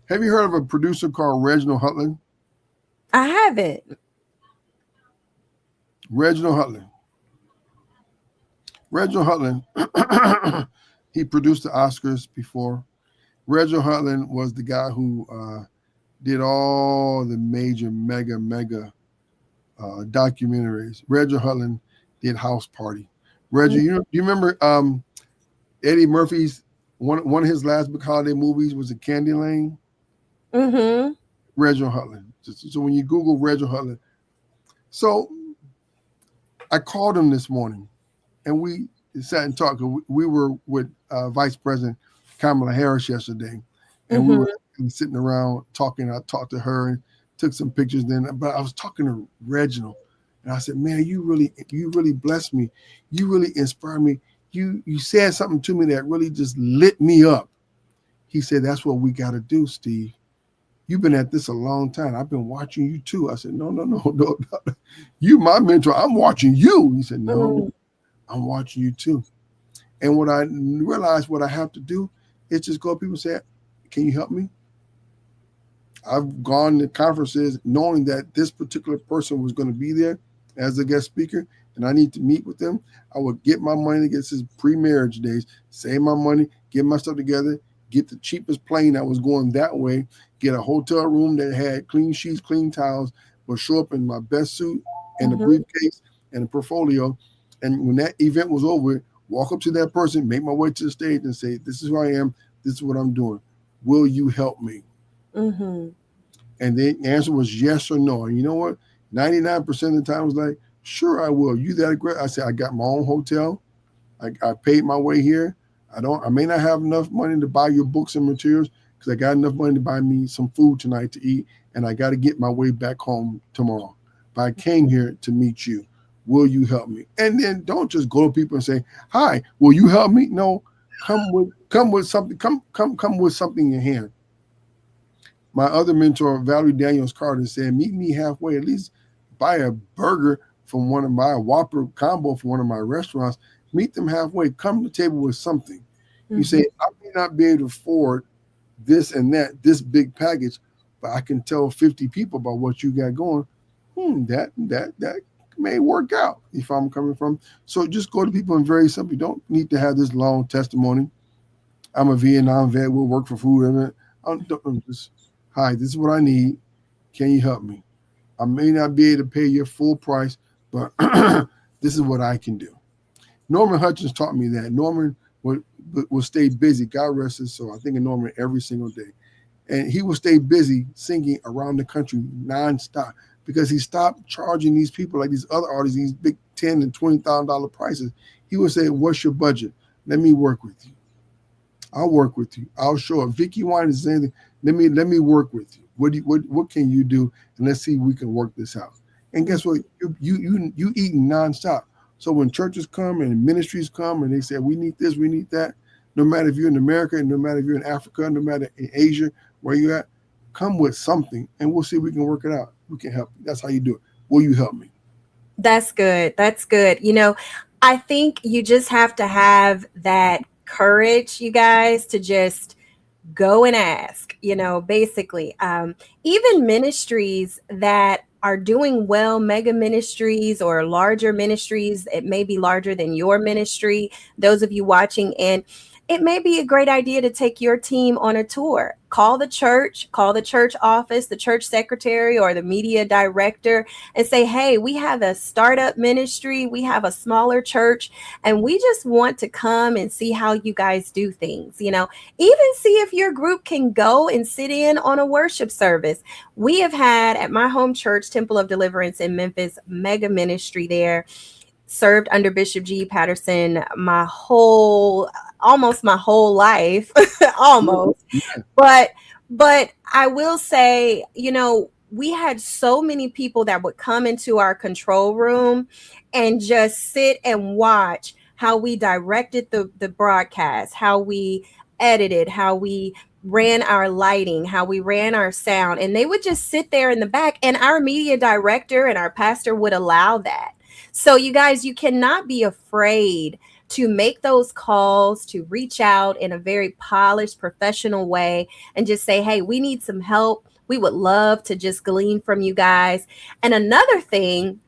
Speaker 2: Have you heard of a producer called Reginald Hutland?
Speaker 1: I haven't.
Speaker 2: Reginald Hutland. Reginald Hutland. He produced the Oscars before. Reginald Hutland was the guy who did all the major, mega documentaries. Reginald Hutland did House Party. Reggie, you remember Eddie Murphy's one of his last big holiday movies was a Candy Lane?
Speaker 1: Mm-hmm.
Speaker 2: Reginald Hutland. So when you Google Reginald Hutland, so I called him this morning and we sat and talked. We were with Vice President Kamala Harris yesterday, and we were
Speaker 1: Mm-hmm.
Speaker 2: sitting around talking. I talked to her and took some pictures. Then, but I was talking to Reginald, and I said, "Man, you really blessed me. You really inspired me. You said something to me that really just lit me up." He said, "That's what we got to do, Steve. You've been at this a long time. I've been watching you too." I said, "No, no, no, no, no. You my mentor. I'm watching you." He said, "No,
Speaker 1: Mm-hmm.
Speaker 2: I'm watching you too." And what I realized what I have to do is just go to people and say, "Can you help me?" I've gone to conferences knowing that this particular person was going to be there as a guest speaker and I need to meet with them. I would get my money against his pre-marriage days, save my money, get my stuff together, get the cheapest plane that was going that way, get a hotel room that had clean sheets, clean towels, but show up in my best suit and a
Speaker 1: Mm-hmm.
Speaker 2: briefcase and a portfolio. And when that event was over, walk up to that person, make my way to the stage and say, "This is who I am. This is what I'm doing. Will you help me?"
Speaker 1: Mm-hmm.
Speaker 2: And the answer was yes or no. And you know what? 99% of the time I was like, "Sure, I will." You that great? I said, "I got my own hotel. I paid my way here. I may not have enough money to buy your books and materials because I got enough money to buy me some food tonight to eat. And I got to get my way back home tomorrow. But I came here to meet you. Will you help me?" And then don't just go to people and say, "Hi, will you help me?" No, come with something. Come with something in your hand. My other mentor, Valerie Daniels Carter, said, "Meet me halfway. At least buy a burger from one of my Whopper combo from one of my restaurants. Meet them halfway. Come to the table with something." You
Speaker 1: Mm-hmm.
Speaker 2: say, "I may not be able to afford this and that, this big package, but I can tell 50 people about what you got going. That may work out if I'm coming from." So just go to people and very simple. You don't need to have this long testimony. "I'm a Vietnam vet. We'll work for food." I'm just, "Hi, this is what I need. Can you help me? I may not be able to pay your full price, but this is what I can do." Norman Hutchins taught me that. Norman would would stay busy. God rest his soul. I think of Norman every single day, and he would stay busy singing around the country nonstop because he stopped charging these people like these other artists these big $10,000 and $20,000 prices. He would say, "What's your budget? Let me work with you. I'll work with you. I'll show up. Vicky Wine is anything. Let me work with you. What can you do? And let's see if we can work this out." And guess what? You eating nonstop. So when churches come and ministries come and they say we need this, we need that, no matter if you're in America, no matter if you're in Africa, no matter in Asia, where you at, come with something and we'll see if we can work it out. We can help you. That's how you do it. Will you help me?
Speaker 1: That's good. That's good. I think you just have to have that courage, you guys, to just go and ask, basically. Even ministries that are doing well, mega ministries or larger ministries, it may be larger than your ministry, those of you watching, and it may be a great idea to take your team on a tour. Call the church office, the church secretary, or the media director, and say, hey, we have a startup ministry, we have a smaller church, and we just want to come and see how you guys do things. Even see if your group can go and sit in on a worship service. We have had at my home church, Temple of Deliverance in Memphis, mega ministry there, served under Bishop G. Patterson almost my whole life, almost. But I will say, we had so many people that would come into our control room and just sit and watch how we directed the broadcast, how we edited, how we ran our lighting, how we ran our sound. And they would just sit there in the back, and our media director and our pastor would allow that. So you guys, you cannot be afraid to make those calls, to reach out in a very polished, professional way and just say, hey, we need some help. We would love to just glean from you guys. And another thing,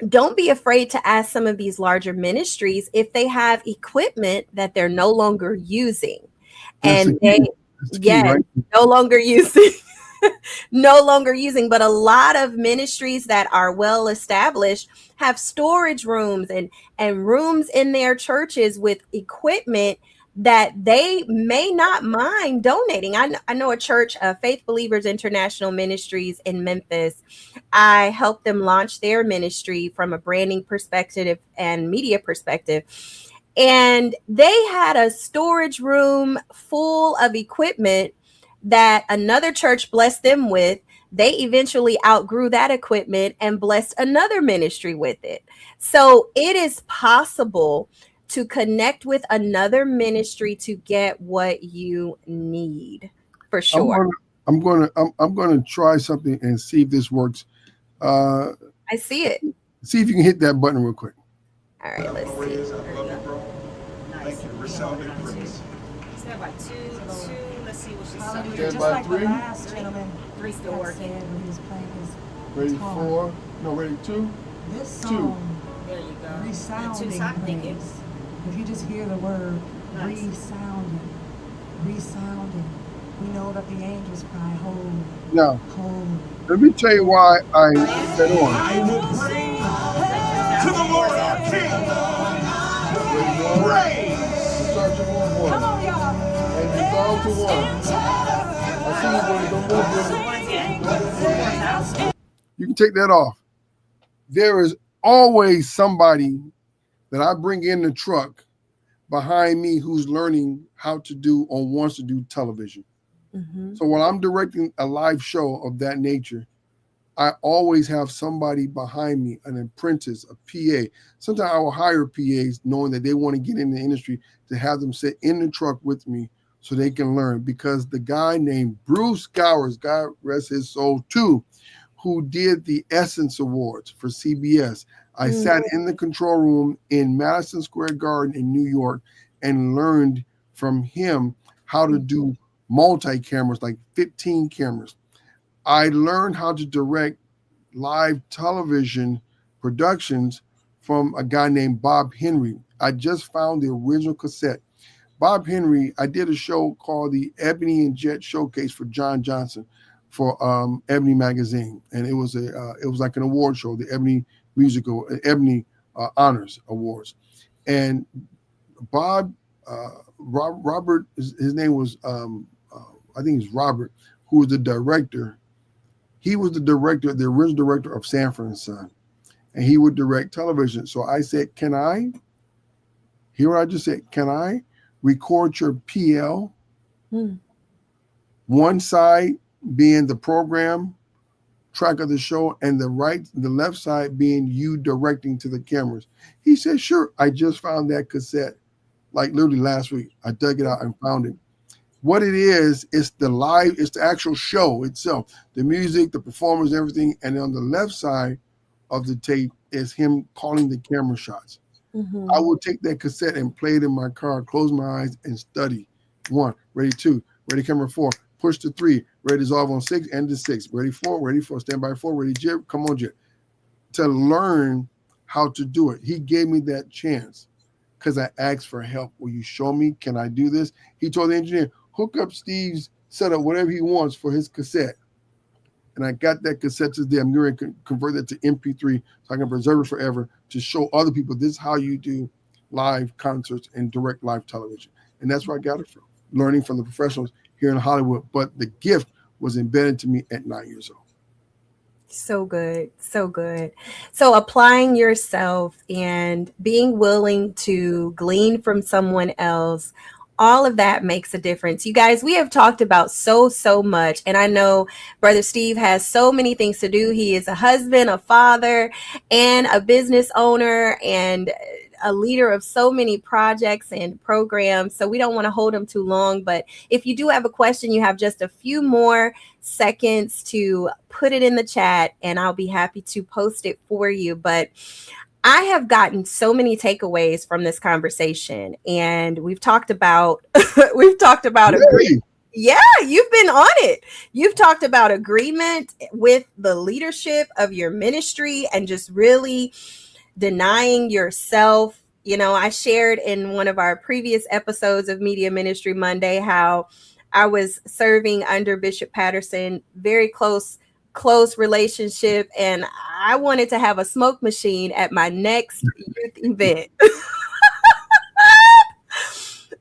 Speaker 1: don't be afraid to ask some of these larger ministries if they have equipment that they're no longer using.
Speaker 2: That's the
Speaker 1: And
Speaker 2: key.
Speaker 1: they,
Speaker 2: That's the key,
Speaker 1: yes,
Speaker 2: right?
Speaker 1: no longer using. No longer using, but a lot of ministries that are well established have storage rooms and rooms in their churches with equipment that they may not mind donating. I know a church, Faith Believers International Ministries in Memphis. I helped them launch their ministry from a branding perspective and media perspective. And they had a storage room full of equipment that another church blessed them with. They eventually outgrew that equipment and blessed another ministry with it. So it is possible to connect with another ministry to get what you need, for
Speaker 2: I'm
Speaker 1: sure.
Speaker 2: gonna I'm gonna try something and see if this works. Uh,
Speaker 1: I see it.
Speaker 2: see if you can hit that button real quick.
Speaker 1: All right, let's see.
Speaker 3: Thank you. Resounding praise.
Speaker 4: Stand by two. Let's see what she's saying.
Speaker 3: Stand
Speaker 5: Just
Speaker 3: by
Speaker 5: like the
Speaker 3: three.
Speaker 5: last gentleman
Speaker 4: Three still
Speaker 5: had
Speaker 4: working.
Speaker 5: said when he was playing his
Speaker 2: Ready
Speaker 5: guitar.
Speaker 2: four? No, ready two.
Speaker 5: This
Speaker 2: Two.
Speaker 5: song,
Speaker 4: There you go.
Speaker 5: resounding
Speaker 4: Two, I'm thinking.
Speaker 5: praise. If you just hear the word
Speaker 4: Nice.
Speaker 5: resounding, resounding, we know that the angels cry, holy,
Speaker 2: Now,
Speaker 5: holy.
Speaker 2: let me tell you why I put that on.
Speaker 3: I will bring to the Lord our King praise.
Speaker 2: Start your own voice.
Speaker 5: Come on, y'all.
Speaker 2: And you down to one. I see you, buddy. Don't move, buddy. You can take that off. There is always somebody that I bring in the truck behind me who's learning how to do or wants to do television.
Speaker 1: Mhm.
Speaker 2: So while I'm directing a live show of that nature, I always have somebody behind me, an apprentice, a PA. Sometimes I will hire PAs knowing that they want to get in the industry to have them sit in the truck with me so they can learn. Because the guy named Bruce Gowers, God rest his soul too, who did the Essence Awards for CBS. I sat in the control room in Madison Square Garden in New York and learned from him how to do multi-cameras, like 15 cameras. I learned how to direct live television productions from a guy named Bob Henry. I just found the original cassette. Bob Henry, I did a show called the Ebony and Jet Showcase for John Johnson for Ebony magazine, and it was like an award show, the Ebony Musical Ebony Honors Awards, and Bob Robert, his name was, I think it's Robert, who was the director. He was the director, the original director of Sanford and Son, and he would direct television. So I said, "Can I?" Hear what I just said? Can I record your PL?
Speaker 1: Mm.
Speaker 2: One side being the program track of the show, and the left side being you directing to the cameras. He said, "Sure." I just found that cassette like literally last week. I dug it out and found it. What it is, it's it's the actual show itself, the music, the performers, everything. And on the left side of the tape is him calling the camera shots.
Speaker 1: Mm-hmm.
Speaker 2: I will take that cassette and play it in my car, close my eyes, and study. One, ready two, ready camera four, push to three, ready dissolve on six, end to six, ready four, stand by four, ready jib, come on jib. To learn how to do it. He gave me that chance because I asked for help. Will you show me? Can I do this? He told the engineer, hook up Steve's setup, whatever he wants for his cassette. And I got that cassette today. I'm going to convert that to MP3 so I can preserve it forever to show other people this is how you do live concerts and direct live television. And that's where I got it from, learning from the professionals here in Hollywood. But the gift was embedded to me at 9 years old.
Speaker 1: So good. So good. So applying yourself and being willing to glean from someone else, all of that makes a difference. You guys, we have talked about so much. And I know Brother Steve has so many things to do. He is a husband, a father, and a business owner, and a leader of so many projects and programs. So we don't want to hold him too long. But if you do have a question, you have just a few more seconds to put it in the chat, and I'll be happy to post it for you. But I have gotten so many takeaways from this conversation, and we've talked about
Speaker 2: Really?
Speaker 1: yeah, you've been on it. You've talked about agreement with the leadership of your ministry and just really denying yourself. You know, I shared in one of our previous episodes of Media Ministry Monday how I was serving under Bishop Patterson, very close relationship, and I wanted to have a smoke machine at my next youth event.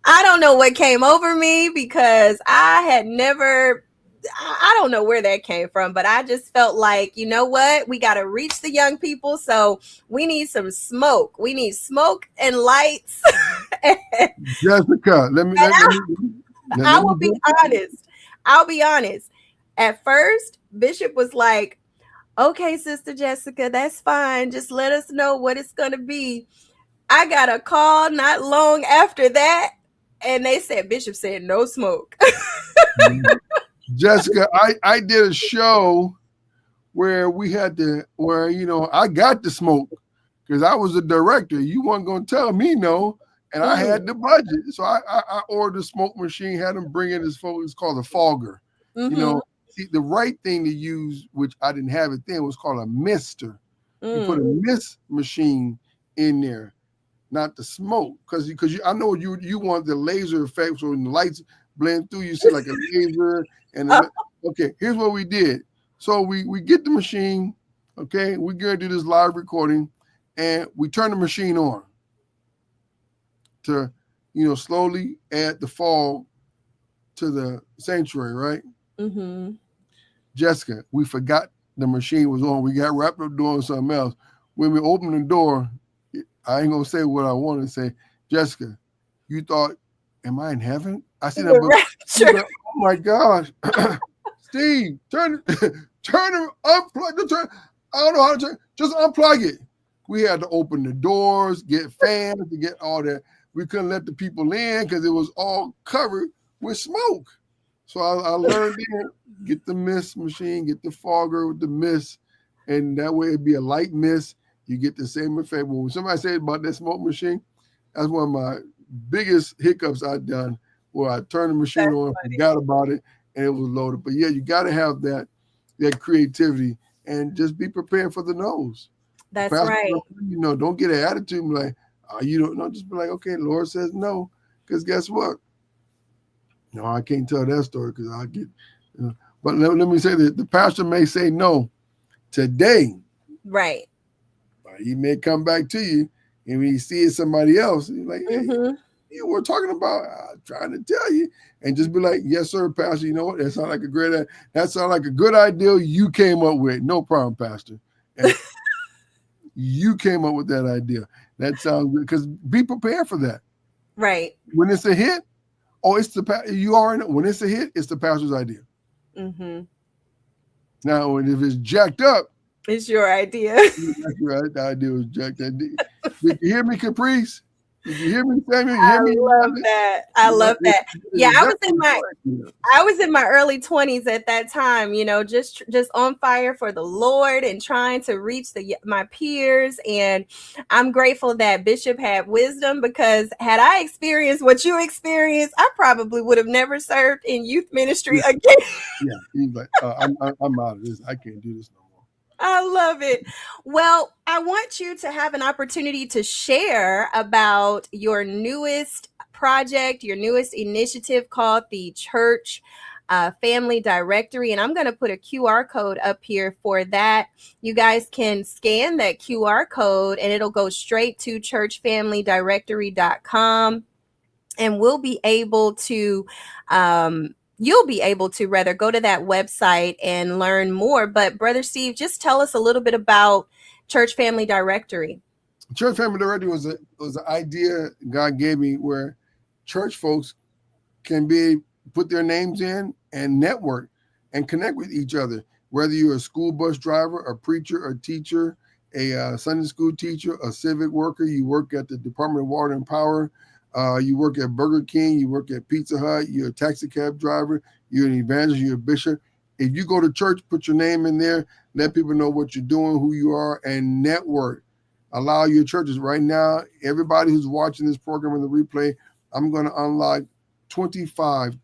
Speaker 1: I don't know what came over me because I had never, I don't know where that came from, but I just felt like, you know what? We got to reach the young people. So we need some smoke. We need smoke and lights.
Speaker 2: Jessica,
Speaker 1: I will be honest. I'll be honest. At first, Bishop was like, okay, Sister Jessica, that's fine. Just let us know what it's going to be. I got a call not long after that, and they said, Bishop said no smoke.
Speaker 2: Jessica, I did a show where I got the smoke because I was the director. You weren't going to tell me no, and I had the budget. So I ordered a smoke machine, had them bring in this phone. It's called a fogger.
Speaker 1: Mm-hmm.
Speaker 2: See, the right thing to use, which I didn't have it then, was called a mister. You put a mist machine in there, not the smoke, because I know you want the laser effect, so when the lights blend through, you see like a laser. And okay, here's what we did. So we get the machine, okay, we're gonna do this live recording, and we turn the machine on to, slowly add the fog to the sanctuary, right?
Speaker 1: Mm-hmm.
Speaker 2: Jessica, we forgot the machine was on. We got wrapped up doing something else. When we opened the door, I ain't gonna say what I want to say. Jessica, you thought, am I in heaven? I see that, but oh my gosh, Steve, turn it, unplug. I don't know how to turn. Just unplug it. We had to open the doors, get fans, to get all that. We couldn't let the people in because it was all covered with smoke. So I learned get the mist machine, get the fogger with the mist, and that way it'd be a light mist. You get the same effect. But when somebody said about that smoke machine, that's one of my biggest hiccups I've done, where I turned the machine on, forgot about it, and it was loaded. But yeah, you got to have that creativity and just be prepared for the no's.
Speaker 1: That's right.
Speaker 2: Don't get an attitude like, you don't know. Just be like, okay, Lord says no, because guess what? No, I can't tell that story because I'll get. But let me say that the pastor may say no today.
Speaker 1: Right.
Speaker 2: But he may come back to you, and when he sees somebody else, he's like, hey, you were talking about? I'm trying to tell you. And just be like, yes, sir, Pastor. You know what? That sounds like a good idea you came up with. No problem, Pastor. And you came up with that idea. That sounds good. Because be prepared for that.
Speaker 1: Right.
Speaker 2: When it's a hit, you already know. When it's a hit, it's the pastor's idea.
Speaker 1: Mm-hmm.
Speaker 2: Now, if it's jacked up,
Speaker 1: It's your idea.
Speaker 2: that's right. The idea was jacked up. Did you hear me, Caprice? Did you hear me, Samuel? You hear
Speaker 1: I
Speaker 2: me?
Speaker 1: love that. I love that. Yeah, I was in my early 20s at that time, just on fire for the Lord and trying to reach my peers. And I'm grateful that Bishop had wisdom, because had I experienced what you experienced, I probably would have never served in youth ministry again.
Speaker 2: Yeah, he's like, I'm out of this. I can't do this no more.
Speaker 1: I love it. Well, I want you to have an opportunity to share about your newest project, your newest initiative called the Church Family Directory. And I'm going to put a QR code up here for that. You guys can scan that QR code and it'll go straight to churchfamilydirectory.com. And we'll be able to you'll be able to rather go to that website and learn more. But Brother Steve, just tell us a little bit about Church Family Directory.
Speaker 2: Church Family Directory was an idea God gave me where church folks can put their names in and network and connect with each other. Whether you're a school bus driver, a preacher, a teacher, a Sunday school teacher, a civic worker, you work at the Department of Water and Power, you work at Burger King, you work at Pizza Hut, you're a taxi cab driver, you're an evangelist, you're a bishop. If you go to church, put your name in there, let people know what you're doing, who you are, and network. Allow your churches. Right now, everybody who's watching this program in the replay, I'm going to unlock 25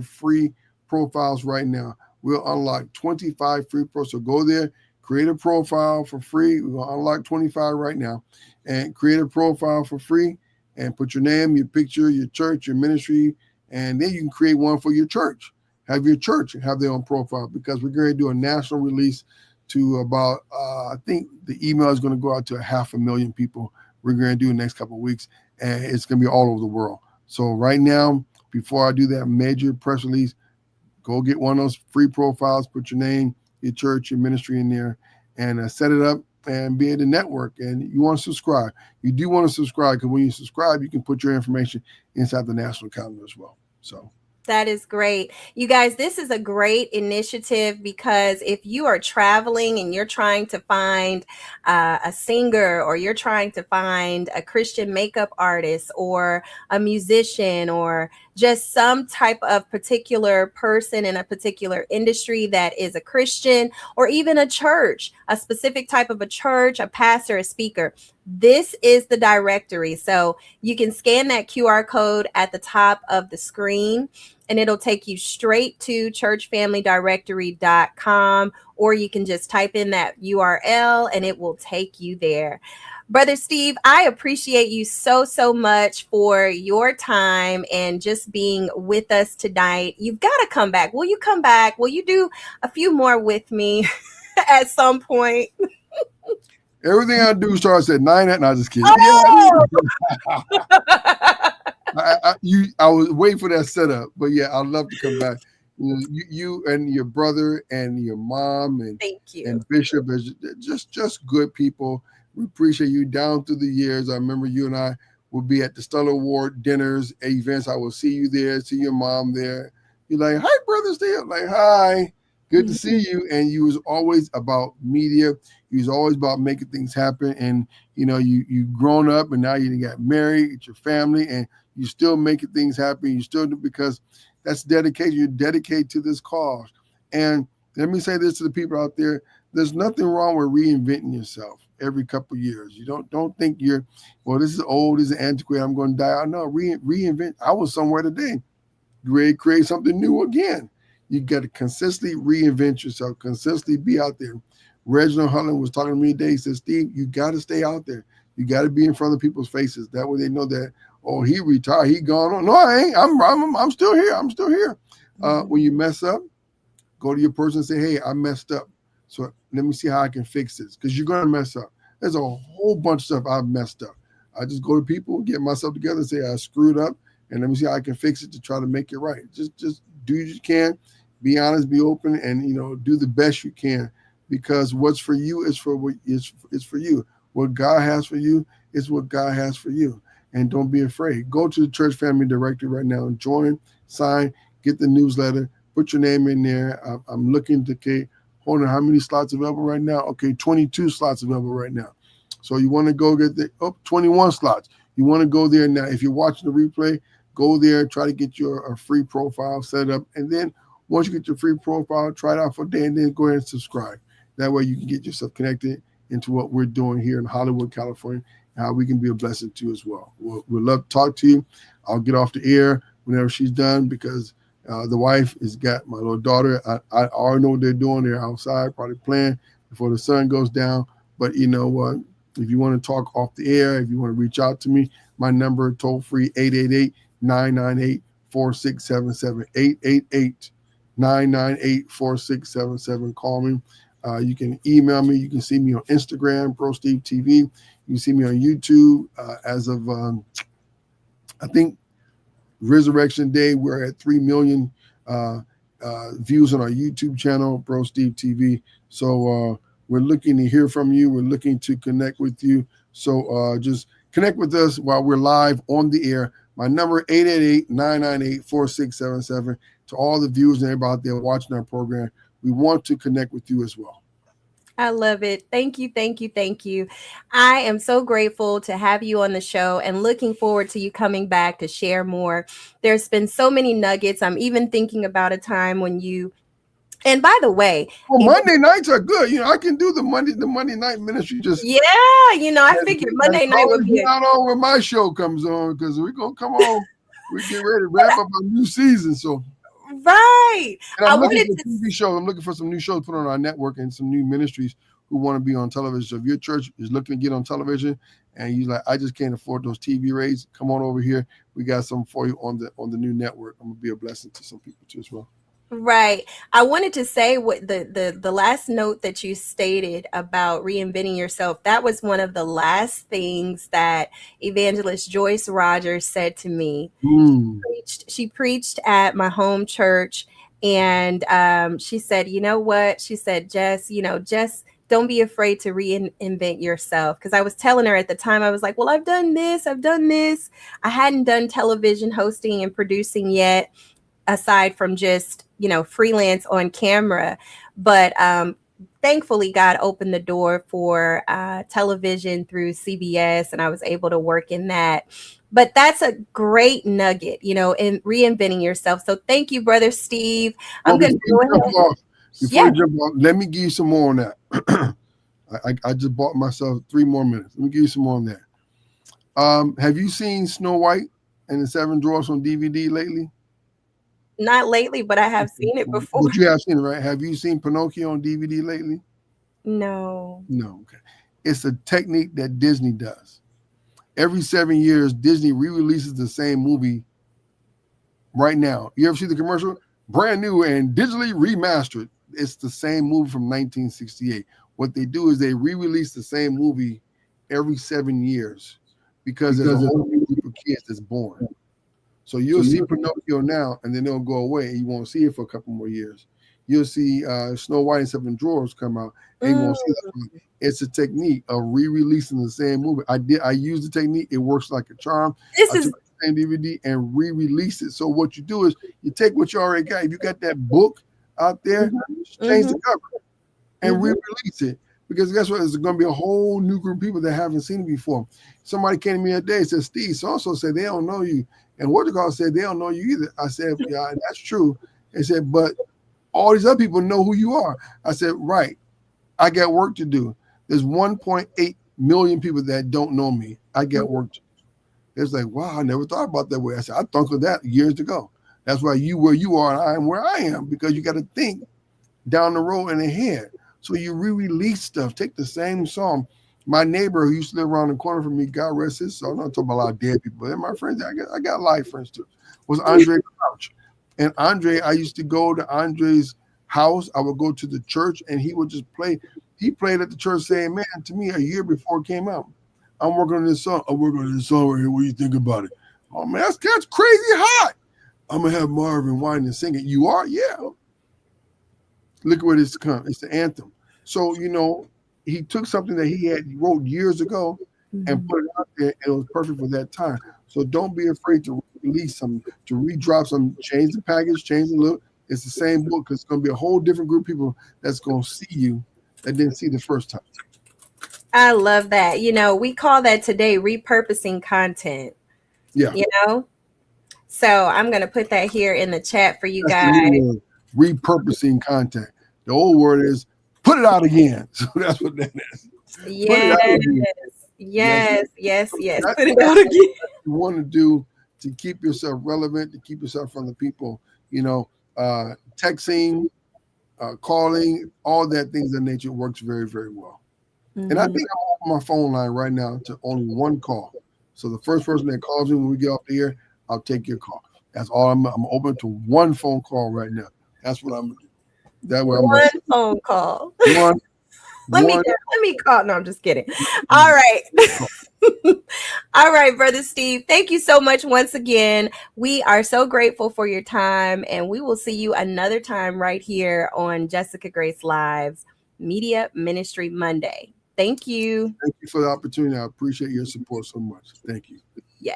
Speaker 2: free profiles right now. We'll unlock 25 free profiles. So go there, create a profile for free. We're going to unlock 25 right now, and create a profile for free and put your name, your picture, your church, your ministry, and then you can create one for your church. Have your church have their own profile, because we're going to do a national release to about, I think the email is going to go out to 500,000 people. We're going to do in the next couple of weeks, and it's going to be all over the world. So right now, before I do that major press release, go get one of those free profiles, put your name, your church, your ministry in there, and set it up and be able to network. And you want to subscribe. You do want to subscribe, because when you subscribe, you can put your information inside the national calendar as well. So
Speaker 1: that is great. You guys, this is a great initiative, because if you are traveling and you're trying to find a singer, or you're trying to find a Christian makeup artist, or a musician, or just some type of particular person in a particular industry that is a Christian, or even a church, a specific type of a church, a pastor, a speaker, this is the directory. So you can scan that QR code at the top of the screen, and it'll take you straight to churchfamilydirectory.com, or you can just type in that URL and it will take you there. Brother Steve, I appreciate you so, so much for your time and just being with us tonight. You've got to come back. Will you come back? Will you do a few more with me at some point?
Speaker 2: everything I do starts at 9 at night. Just kidding.
Speaker 1: Oh!
Speaker 2: I was waiting for that setup, but yeah, I'd love to come back. You and your brother and your mom and
Speaker 1: Thank you.
Speaker 2: and Bishop is just good people. We appreciate you down through the years. I remember you and I would be at the Stellar Award dinners, events. I will see you there, see your mom there. You're like, hi, Brother Steve. I'm like, hi, good to see you. And you was always about media. You was always about making things happen. And you've grown up, and now you got married, it's your family, and you still making things happen. You still do, because that's dedication. You're dedicated to this cause. And let me say this to the people out there: there's nothing wrong with reinventing yourself every couple of years. You don't think this is old, this is antiquated, I'm going to die. No, reinvent. I was somewhere today, ready to create something new again. You got to consistently reinvent yourself, consistently be out there. Reginald Hudlin was talking to me today. He said, Steve, you got to stay out there. You got to be in front of people's faces. That way they know that, oh, he retired, he gone on. No, I ain't. I'm still here. I'm still here. When you mess up, go to your person and say, hey, I messed up. So let me see how I can fix this, because you're going to mess up. There's a whole bunch of stuff I've messed up. I just go to people, get myself together, and say I screwed up, and let me see how I can fix it to try to make it right. Just do what you can, be honest, be open, and do the best you can, because what's for you is for what is for you. What God has for you is what God has for you, and don't be afraid. Go to the church family directory right now and join, sign, get the newsletter, put your name in there. I'm looking to hold on, how many slots available right now? Okay, 22 slots available right now. So you want to go get 21 slots. You want to go there now. If you're watching the replay, go there, try to get your a free profile set up. And then once you get your free profile, try it out for a day and then go ahead and subscribe. That way you can get yourself connected into what we're doing here in Hollywood, California, and how we can be a blessing to you as well. We'll love to talk to you. I'll get off the air whenever she's done, because the wife has got my little daughter. I already know what they're doing. They're outside probably playing before the sun goes down. But you know what? If you want to talk off the air, if you want to reach out to me, my number, toll free, 888-998-4677, 888-998-4677. Call me. You can email me. You can see me on Instagram, Steve TV. You can see me on YouTube. As of, I think, Resurrection Day, we're at 3 million views on our YouTube channel, Steve TV. So we're looking to hear from you. We're looking to connect with you. So just connect with us while we're live on the air. My number, 888-998-4677. To all the viewers and everybody out there watching our program, we want to connect with you as well.
Speaker 1: I love it. Thank you, thank you, thank you. I am so grateful to have you on the show and looking forward to you coming back to share more. There's been so many nuggets. I'm even thinking about a time when you, and by the way,
Speaker 2: well, Monday nights are good. I can do the Monday night ministry. Just
Speaker 1: I figured Monday night would be
Speaker 2: not on when my show comes on, because we're gonna come on. We get ready to wrap up our new season. So
Speaker 1: right.
Speaker 2: And I'm looking for TV shows. I'm looking for some new shows to put on our network and some new ministries who want to be on television. So if your church is looking to get on television and you're like, I just can't afford those TV rates, come on over here. We got something for you on the new network. I'm gonna be a blessing to some people too as well.
Speaker 1: Right. I wanted to say what the last note that you stated about reinventing yourself. That was one of the last things that Evangelist Joyce Rogers said to me. She preached at my home church, and she said, you know what? She said, Jess, just don't be afraid to reinvent yourself. Because I was telling her at the time, I was like, well, I've done this. I hadn't done television hosting and producing yet, aside from just, freelance on camera. But thankfully, God opened the door for television through CBS, and I was able to work in that. But that's a great nugget, in reinventing yourself. So thank you, Brother Steve. I'm going to go ahead.
Speaker 2: Before you jump off, let me give you some more on that. I just bought myself 3 more minutes. Let me give you some more on that. Have you seen Snow White and the Seven Dwarfs on DVD lately?
Speaker 1: Not lately, but I have seen it before.
Speaker 2: But you have seen it, right? Have you seen Pinocchio on DVD lately?
Speaker 1: No.
Speaker 2: Okay. It's a technique that Disney does. Every 7 years, Disney re-releases the same movie right now. You ever see the commercial? Brand new and digitally remastered. It's the same movie from 1968. What they do is they re-release the same movie every 7 years because there's a whole new group of kids that's born. So you'll see Pinocchio now, and then it'll go away, and you won't see it for a couple more years. You'll see Snow White and Seven Dwarfs come out, and you won't see that. It's a technique of re-releasing the same movie. I use the technique. It works like a charm. I took the same DVD and re-release it. So what you do is you take what you already got. If you got that book out there, change the cover and re-release it. Because guess what? There's going to be a whole new group of people that haven't seen it before. Somebody came to me today and said, Steve, so-and-so said they don't know you. And what the call said, they don't know you either. I said, yeah, that's true. They said, but all these other people know who you are. I said, right. I got work to do. There's 1.8 million people that don't know me. I got work to do. It's like, wow, I never thought about that way. I said, I thought of that years ago. That's why you where you are and I am where I am, because you got to think down the road and ahead. So you re-release stuff. Take the same song. My neighbor who used to live around the corner from me, God rest his soul. I'm not talking about a lot of dead people. And my friends, I got live friends too, was Andre Crouch. And Andre, I used to go to Andre's house. I would go to the church and he would just play. He played at the church saying, man, to me, a year before it came out. I'm working on this song. I'm working on this song right here. What do you think about it? Oh man, that's crazy hot. I'm gonna have Marvin Wine and sing it. You are? Yeah. Look where this comes. It's the anthem. So, he took something that he had wrote years ago and
Speaker 1: Mhm.
Speaker 2: put it out there, and it was perfect for that time. So don't be afraid to release some, to redrop some, change the package, change the look. It's the same book because it's going to be a whole different group of people that's going to see you that didn't see the first time.
Speaker 1: I love that. We call that today repurposing content,
Speaker 2: Yeah,
Speaker 1: you know? So I'm going to put that here in the chat for you
Speaker 2: that's the
Speaker 1: guys.
Speaker 2: new word, repurposing content. The old word is put it out again. So that's what that is. Put it
Speaker 1: Yes,
Speaker 2: out again. Yes,
Speaker 1: yes.
Speaker 2: that,
Speaker 1: Put it
Speaker 2: that's
Speaker 1: out again.
Speaker 2: what you want to do to keep yourself relevant, to keep yourself from the people, texting, calling, all that things of nature works very, very well. And I
Speaker 1: Mhm.
Speaker 2: think I'm on my phone line right now to only one call. So the first person that calls me when we get off the air, I'll take your call. That's all. I'm open to one phone call right now. That's what I'm gonna do. That way I'm gonna
Speaker 1: One phone call.
Speaker 2: one,
Speaker 1: Let me
Speaker 2: one,
Speaker 1: let me call. No, I'm just kidding. All
Speaker 2: one
Speaker 1: right.
Speaker 2: call.
Speaker 1: All right, brother Steve. Thank you so much once again. We are so grateful for your time, and we will see you another time right here on Jessica Grace Live's Media Ministry Monday. Thank you.
Speaker 2: Thank you for the opportunity. I appreciate your support so much. Thank you.
Speaker 1: Yes.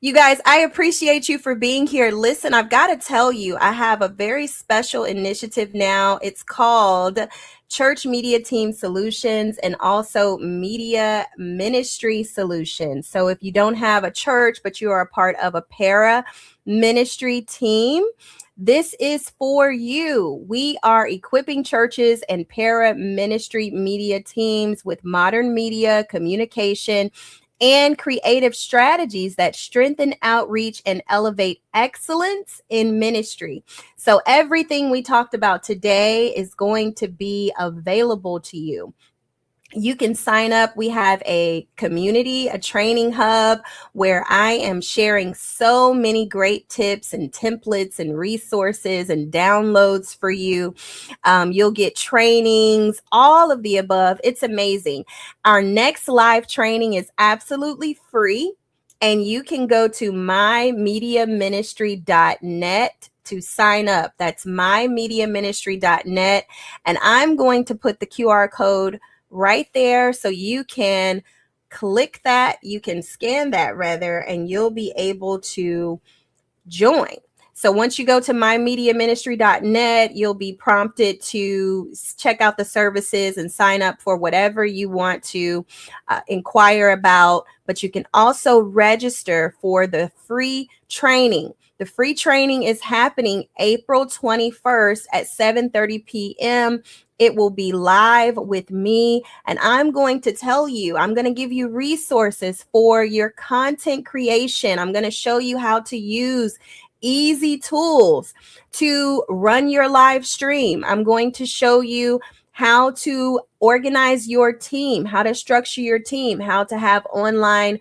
Speaker 1: You guys, I appreciate you for being here. Listen, I've got to tell you, I have a very special initiative now. It's called Church Media Team Solutions and also Media Ministry Solutions. So if you don't have a church, but you are a part of a para ministry team, this is for you. We are equipping churches and para ministry media teams with modern media communication and creative strategies that strengthen outreach and elevate excellence in ministry. So, everything we talked about today is going to be available to you. You can sign up. We have a community, a training hub where I am sharing so many great tips and templates and resources and downloads for you. You'll get trainings, all of the above. It's amazing. Our next live training is absolutely free, and you can go to mymediaministry.net to sign up. That's mymediaministry.net. And I'm going to put the QR code right there so you can click that, you can scan that rather, and you'll be able to join. So once you go to mymediaministry.net, you'll be prompted to check out the services and sign up for whatever you want to inquire about. But you can also register for the free training. The free training is happening April 21st at 7:30 p.m. It will be live with me, and I'm going to tell you, I'm going to give you resources for your content creation. I'm going to show you how to use easy tools to run your live stream. I'm going to show you how to organize your team, how to structure your team, how to have online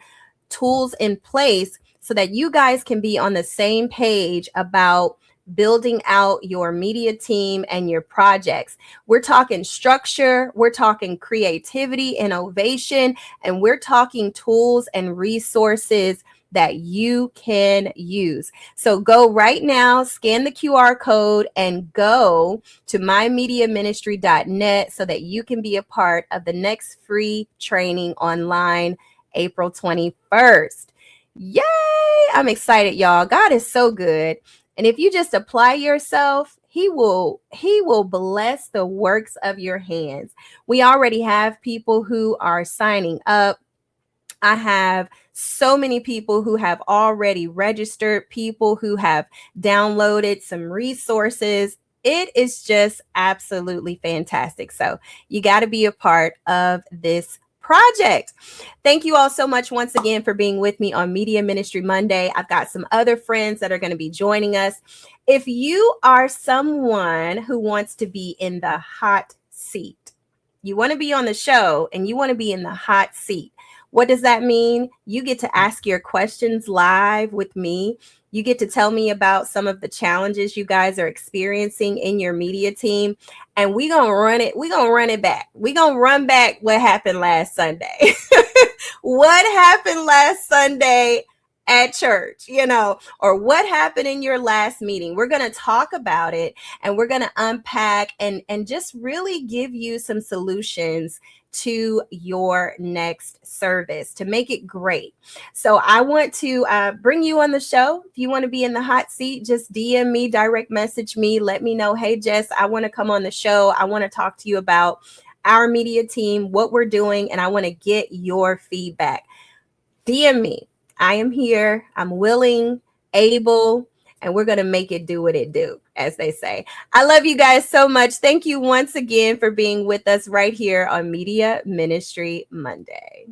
Speaker 1: tools in place so that you guys can be on the same page about building out your media team and your projects. We're talking structure, we're talking creativity, innovation, and we're talking tools and resources that you can use. So go right now, scan the QR code, and go to mymediaministry.net so that you can be a part of the next free training online, April 21st. Yay! I'm excited, y'all. God is so good. And if you just apply yourself, he will bless the works of your hands. We already have people who are signing up. I have so many people who have already registered, people who have downloaded some resources. It is just absolutely fantastic. So you got to be a part of this project. Thank you all so much once again for being with me on Media Ministry Monday. I've got some other friends that are going to be joining us. If you are someone who wants to be in the hot seat, you want to be on the show and you want to be in the hot seat, What does that mean? You get to ask your questions live with me. You get to tell me about some of the challenges you guys are experiencing in your media team. And we're going to run it. We're going to run it back. We're going to run back what happened last Sunday. What happened last Sunday at church, or what happened in your last meeting? We're going to talk about it, and we're going to unpack and just really give you some solutions to your next service to make it great. So I want to bring you on the show. If you want to be in the hot seat, just DM me, direct message me, let me know, hey Jess, I want to come on the show. I want to talk to you about our media team, what we're doing, and I want to get your feedback. DM me. I am here. I'm willing, able, and we're going to make it do what it do, as they say. I love you guys so much. Thank you once again for being with us right here on Media Ministry Monday.